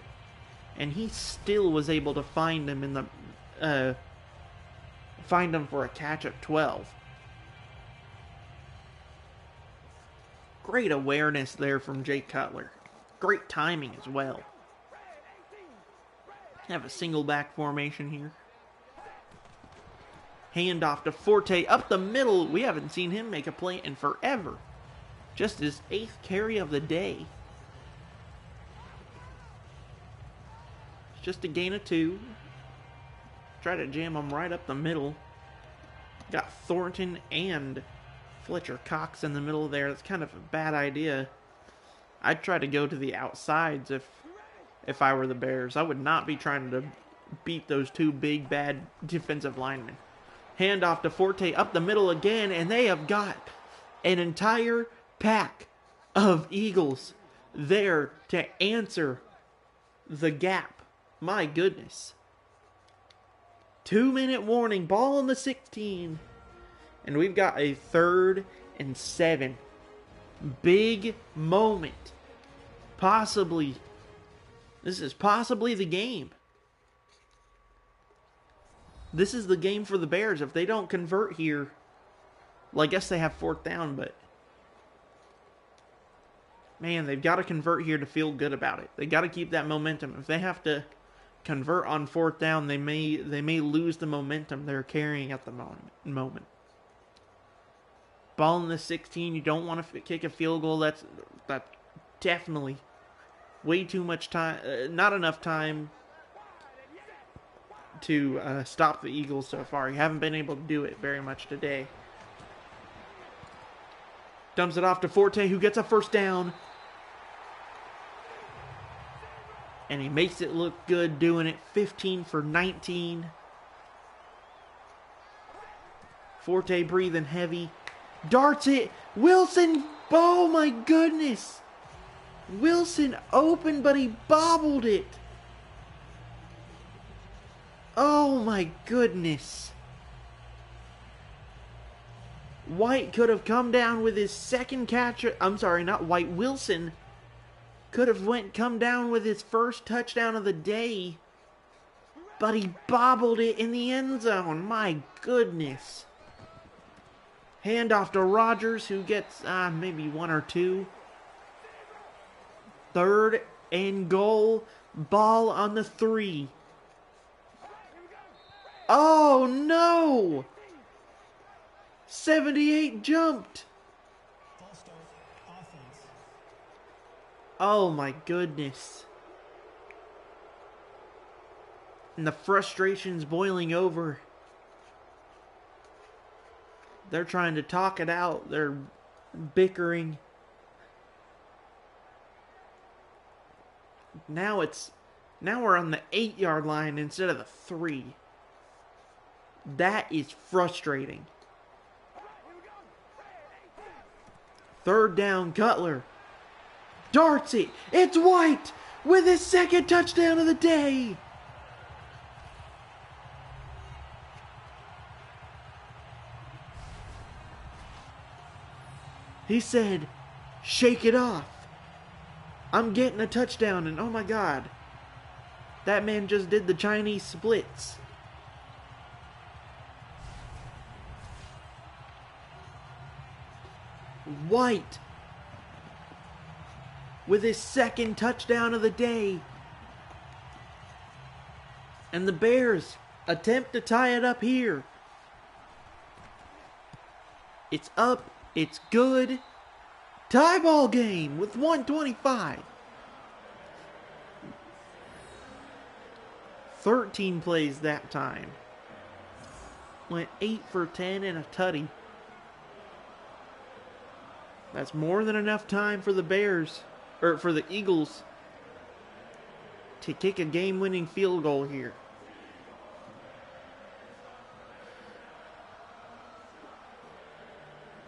And he still was able to find him in the, find him for a catch at 12. Great awareness there from Jay Cutler. Great timing as well. Have a single back formation here. Handoff to Forte up the middle. We haven't seen him make a play in forever. Just his 8th carry of the day. It's just a gain of 2. Try to jam him right up the middle. Got Thornton and Fletcher Cox in the middle there. That's kind of a bad idea. I'd try to go to the outsides if I were the Bears. I would not be trying to beat those two big, bad defensive linemen. Handoff to Forte up the middle again, and they have got an entire pack of Eagles there to answer the gap. My goodness. 2-minute warning, ball on the 16. And we've got a 3rd and 7. Big moment. Possibly. This is possibly the game. This is the game for the Bears. If they don't convert here, well, I guess they have 4th down, but man, they've got to convert here to feel good about it. They got to keep that momentum. If they have to convert on 4th down, they may lose the momentum they're carrying at the moment. Ball in the 16. You don't want to kick a field goal. That's definitely way too much time. Not enough time to stop the Eagles so far. You haven't been able to do it very much today. Dumps it off to Forte, who gets a first down. And he makes it look good doing it. 15 for 19. Forte breathing heavy. Darts it. Wilson. Oh my goodness. Wilson open, but he bobbled it. Oh my goodness. White could have come down with his second catch. I'm sorry, not White. Wilson could have come down with his first touchdown of the day. But he bobbled it in the end zone. My goodness. Handoff to Rodgers, who gets maybe 1 or 2. 3rd and goal. Ball on the 3. Oh no! 78 jumped. False start, offense. Oh my goodness. And the frustration's boiling over. They're trying to talk it out. They're bickering. Now we're on the 8-yard line instead of the 3. That is frustrating. 3rd down, Cutler. Darts it. It's White with his 2nd touchdown of the day. He said, shake it off. I'm getting a touchdown, and oh my God. That man just did the Chinese splits. White with his 2nd touchdown of the day. And the Bears attempt to tie it up here. It's up. It's good. Tie ball game with 1:25. 13 plays that time. Went 8 for 10 and a tutty. That's more than enough time for the Bears, or for the Eagles, to kick a game-winning field goal here.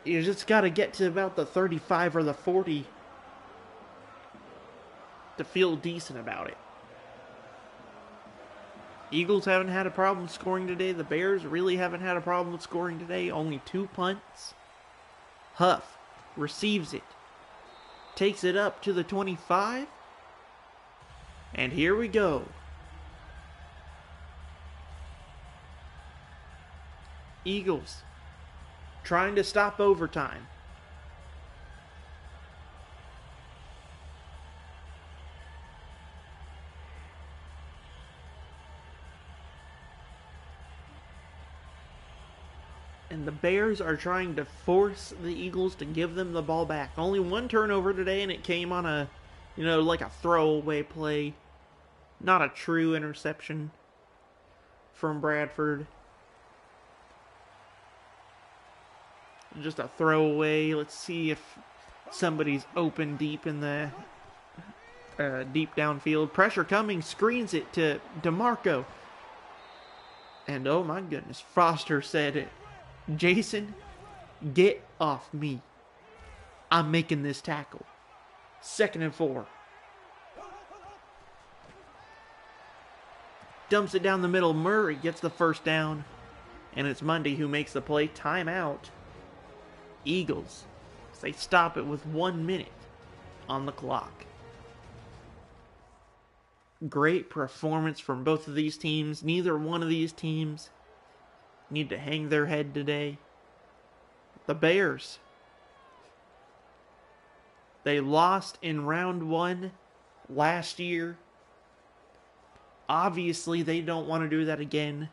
You just got to get to about the 35 or the 40 to feel decent about it. Eagles haven't had a problem scoring today. The Bears really haven't had a problem scoring today. Only 2 punts. Huff receives it. Takes it up to the 25. And here we go. Eagles trying to stop overtime. And the Bears are trying to force the Eagles to give them the ball back. Only 1 turnover today, and it came on a, like a throwaway play. Not a true interception from Bradford. Just a throwaway. Let's see if somebody's open deep in the deep downfield. Pressure coming, screens it to DeMarco. And oh my goodness, Foster said it. Jason, get off me. I'm making this tackle. 2nd and 4. Dumps it down the middle. Murray gets the first down. And it's Mundy who makes the play. Timeout. Eagles. They stop it with 1 minute on the clock. Great performance from both of these teams. Neither one of these teams need to hang their head today. The Bears. They lost in round 1 last year. Obviously, they don't want to do that again.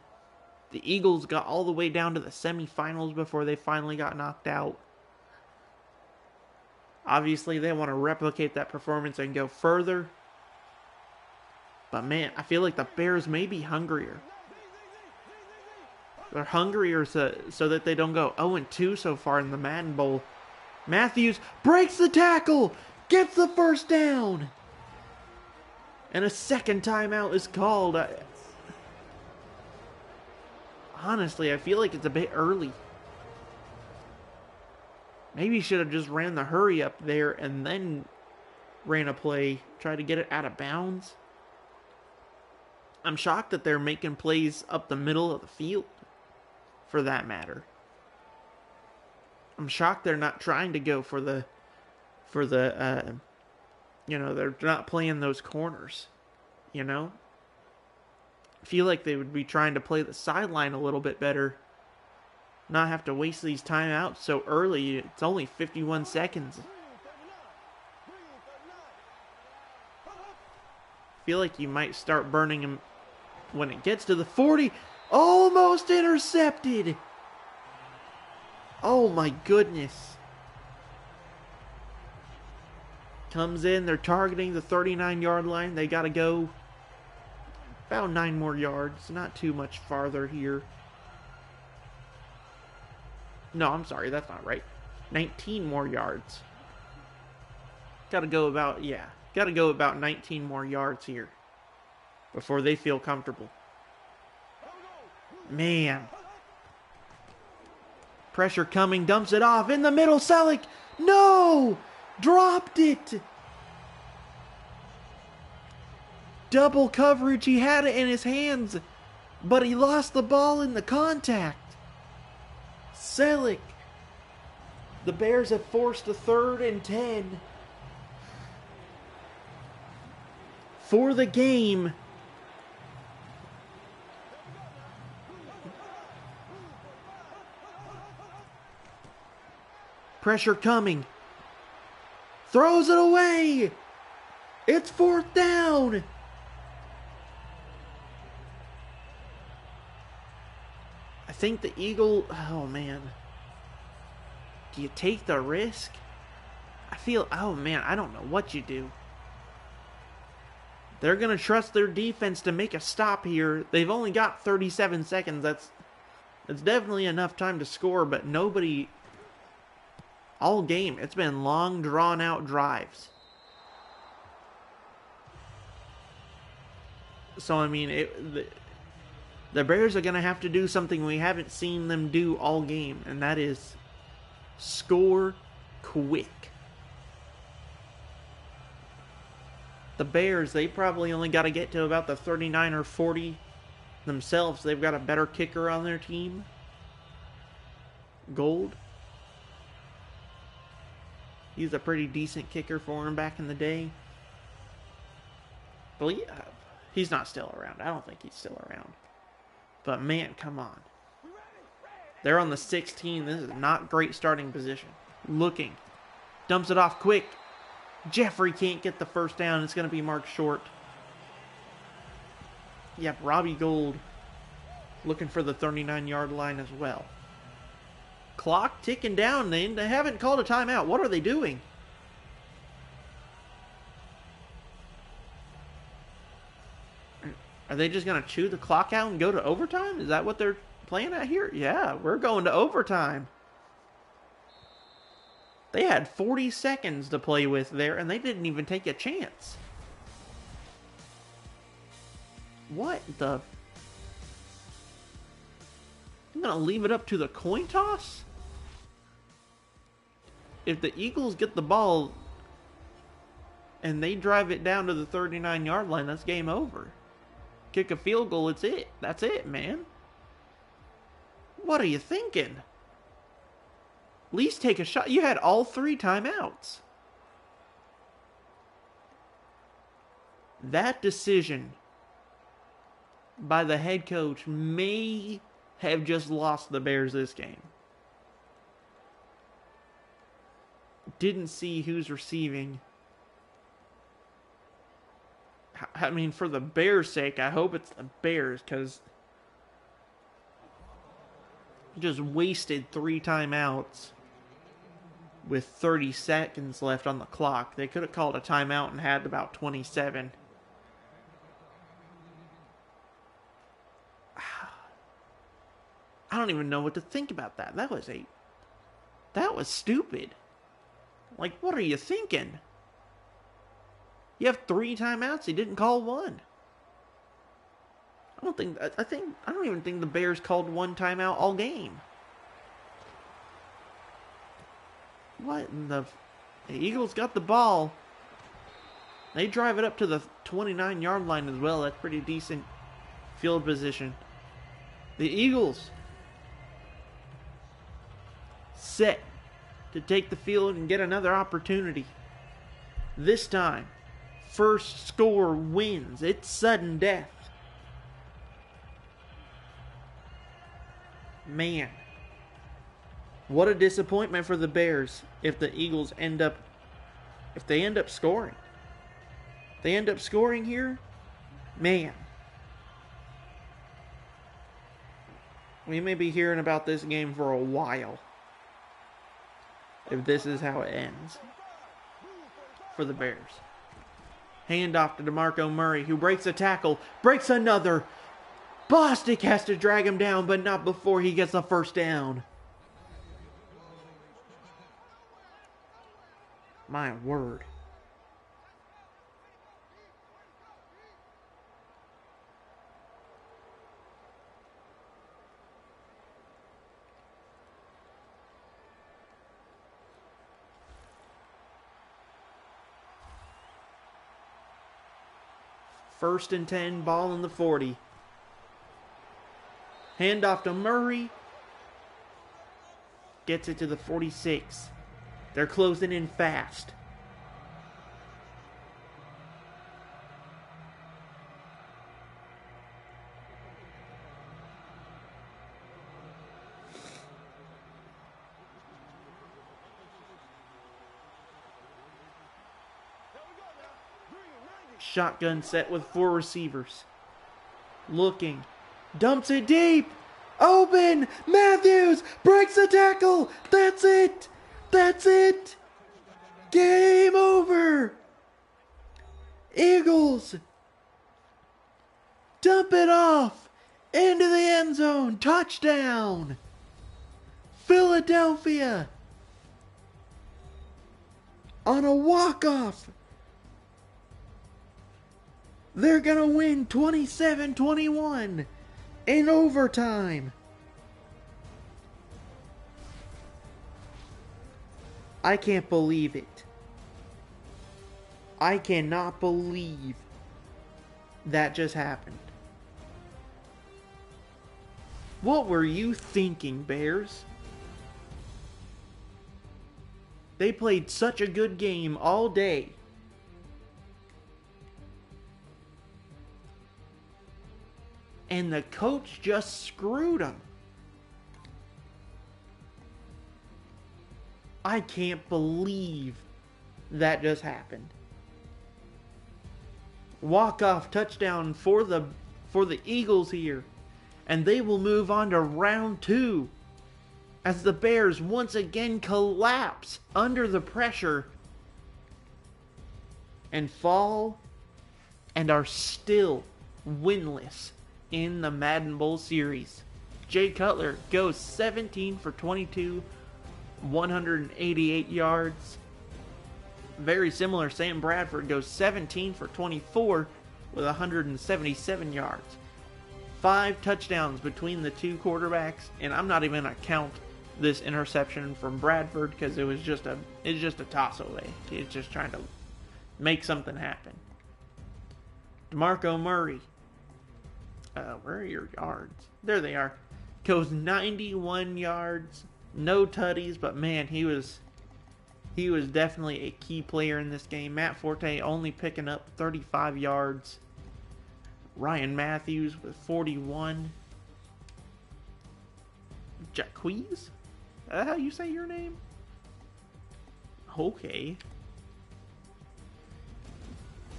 The Eagles got all the way down to the semifinals before they finally got knocked out. Obviously, they want to replicate that performance and go further. But man, I feel like the Bears may be hungrier. They're hungrier so that they don't go 0-2 so far in the Madden Bowl. Matthews breaks the tackle, gets the first down. And a second timeout is called. Honestly, I feel like it's a bit early. Maybe he should have just ran the hurry up there and then ran a play, tried to get it out of bounds. I'm shocked that they're making plays up the middle of the field, for that matter. I'm shocked they're not trying to go for the they're not playing those corners, I feel like they would be trying to play the sideline a little bit better, not have to waste these timeouts so early. It's only 51 seconds. I feel like you might start burning him when it gets to the 40. Almost intercepted. Oh my goodness. Comes in, they're targeting the 39-yard line. They got to go about 9 more yards. Not too much farther here. No, I'm sorry, that's not right. 19 more yards. Got to go about 19 more yards here before they feel comfortable. Man. Pressure coming, dumps it off in the middle. Selleck, no! Dropped it! Double coverage, he had it in his hands, but he lost the ball in the contact. Selleck. The Bears have forced a 3rd and 10 for the game. Pressure coming. Throws it away. It's 4th down. I think the Eagle... Oh, man. Do you take the risk? Oh, man, I don't know what you do. They're going to trust their defense to make a stop here. They've only got 37 seconds. That's definitely enough time to score, but nobody... All game, it's been long, drawn-out drives. So, I mean, the Bears are going to have to do something we haven't seen them do all game, and that is Score quick. The Bears, they probably only got to get to about the 39 or 40 themselves. They've got a better kicker on their team. Gold. He's a pretty decent kicker for him back in the day. But yeah, he's not still around. I don't think he's still around. But man, come on. They're on the 16. This is not great starting position. Looking. Dumps it off quick. Jeffrey can't get the first down. It's going to be marked short. Yep, Robbie Gould looking for the 39-yard line as well. Clock ticking down. They haven't called a timeout. What are they doing? Are they just going to chew the clock out and go to overtime? Is that what they're playing at here? Yeah, we're going to overtime. They had 40 seconds to play with there, and they didn't even take a chance. What the? I'm going to leave it up to the coin toss? If the Eagles get the ball and they drive it down to the 39-yard line, that's game over. Kick a field goal, it's it. That's it, man. What are you thinking? At least take a shot. You had all 3 timeouts. That decision by the head coach may have just lost the Bears this game. Didn't see who's receiving. I mean, for the Bears' sake, I hope it's the Bears, because just wasted 3 timeouts with 30 seconds left on the clock. They could have called a timeout and had about 27. I don't even know what to think about that. That was stupid. Like, what are you thinking? You have 3 timeouts. He didn't call 1. I don't even think the Bears called 1 timeout all game. What in the Eagles got the ball. They drive it up to the 29-yard line as well. That's pretty decent field position. The Eagles set to take the field and get another opportunity. This time, first score wins. It's sudden death. Man, what a disappointment for the Bears if the Eagles end up scoring. If they end up scoring here, man, we may be hearing about this game for a while if this is how it ends for the Bears. Handoff to DeMarco Murray, who breaks a tackle, breaks another. Bostic has to drag him down, but not before he gets a first down. My word. First and 10, ball in the 40. Handoff to Murray. Gets it to the 46. They're closing in fast. Shotgun set with 4 receivers. Looking. Dumps it deep. Open. Matthews breaks the tackle. That's it. That's it. Game over. Eagles. Dump it off. Into the end zone. Touchdown. Philadelphia. On a walk-off. They're going to win 27-21 in overtime. I can't believe it. I cannot believe that just happened. What were you thinking, Bears? They played such a good game all day. And the coach just screwed them. I can't believe that just happened. Walk-off touchdown for the Eagles here. And they will move on to round 2 as the Bears once again collapse under the pressure and fall and are still winless in the Madden Bowl series. Jay Cutler goes 17 for 22, 188 yards. Very similar, Sam Bradford goes 17 for 24 with 177 yards. 5 touchdowns between the two quarterbacks, and I'm not even going to count this interception from Bradford because it's just a toss away. It's just trying to make something happen. DeMarco Murray, where are your yards? There they are. Goes 91 yards, no tutties, but man, he was definitely a key player in this game. Matt Forte only picking up 35 yards. Ryan Matthews with 41. Jaquiz? Is that how you say your name? Okay.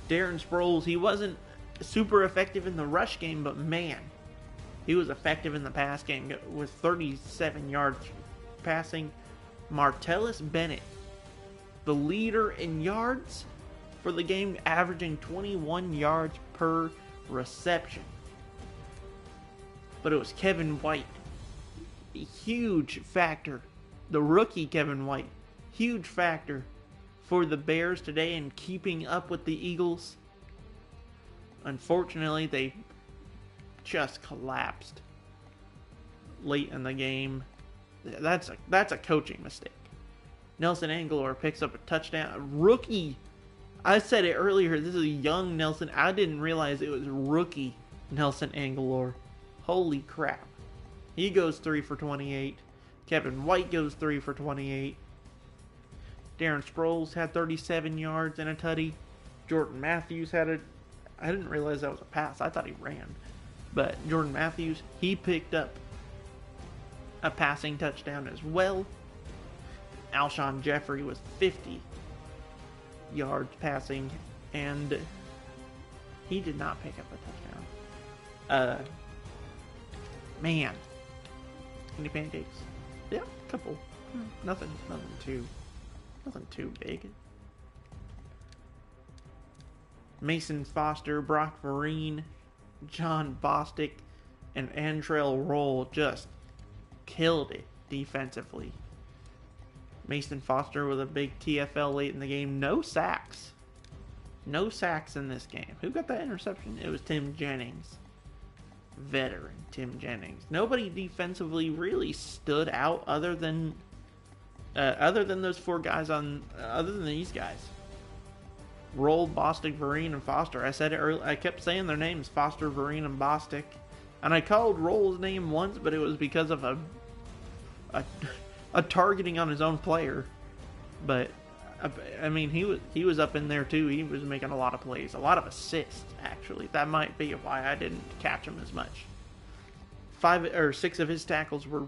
Darren Sproles, he wasn't super effective in the rush game, but man, he was effective in the pass game with 37 yards passing. Martellus Bennett, the leader in yards for the game, averaging 21 yards per reception. But it was Kevin White, a huge factor. The rookie Kevin White, huge factor for the Bears today in keeping up with the Eagles. Unfortunately, they just collapsed late in the game. That's a coaching mistake. Nelson Aguilar picks up a touchdown. Rookie. I said it earlier. This is a young Nelson. I didn't realize it was rookie Nelson Aguilar. Holy crap. He goes 3 for 28. Kevin White goes 3 for 28. Darren Sproles had 37 yards and a tutty. Jordan Matthews had a... I didn't realize that was a pass. I thought he ran. But Jordan Matthews, he picked up a passing touchdown as well. Alshon Jeffrey was 50 yards passing, and he did not pick up a touchdown. Man. Any pancakes? Yeah, a couple. Nothing too big. Mason Foster, Brock Vereen, John Bostic, and Antrell Roll just killed it defensively. Mason Foster with a big TFL late in the game. No sacks. No sacks in this game. Who got that interception? It was Tim Jennings. Veteran Tim Jennings. Nobody defensively really stood out other than those 4 guys other than these guys. Roll, Bostic, Vereen, and Foster. I said it earlier. I kept saying their names, Foster, Vereen, and Bostic. And I called Roll's name once, but it was because of a targeting on his own player. But I mean, he was up in there too. He was making a lot of plays, a lot of assists actually. That might be why I didn't catch him as much. 5 or 6 of his tackles were,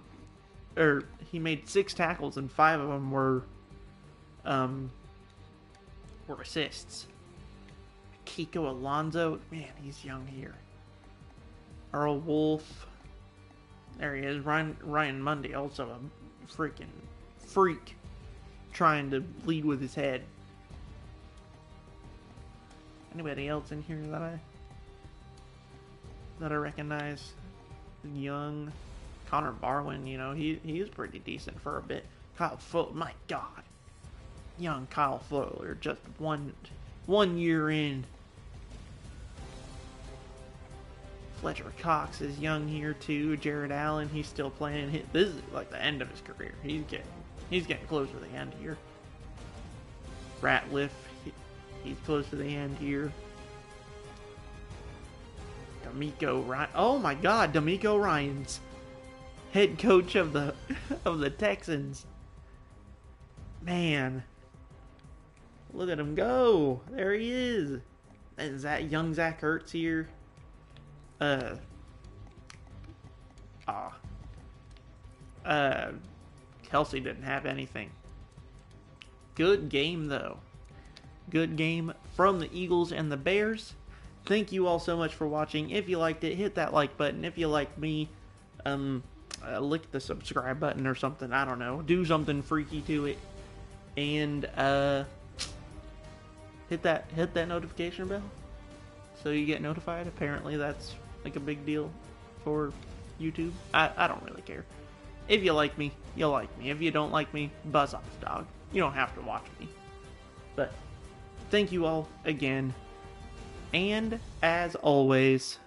or he made 6 tackles and 5 of them were assists. Kiko Alonso, man, he's young here. Earl Wolf, there he is. Ryan Mundy, also a freaking freak, trying to lead with his head. Anybody else in here that I recognize? Young Connor Barwin, you know, he is pretty decent for a bit. Kyle Fuller, my God, young Kyle Fuller, just one year in. Fletcher Cox is young here too. Jared Allen, he's still playing. This is like the end of his career. He's getting close to the end here. Ratliff, he's close to the end here. D'Amico Ryan. Oh my God, D'Amico Ryans, head coach of the Texans. Man, look at him go. There he is. Is that young Zach Ertz here? Kelsey didn't have anything. Good game, though. Good game from the Eagles and the Bears. Thank you all so much for watching. If you liked it, hit that like button. If you like me, lick the subscribe button or something. I don't know. Do something freaky to it. And hit that notification bell so you get notified. Apparently that's like a big deal for YouTube. I don't really care. If you like me, you'll like me. If you don't like me, buzz off, dog. You don't have to watch me. But thank you all again. And as always,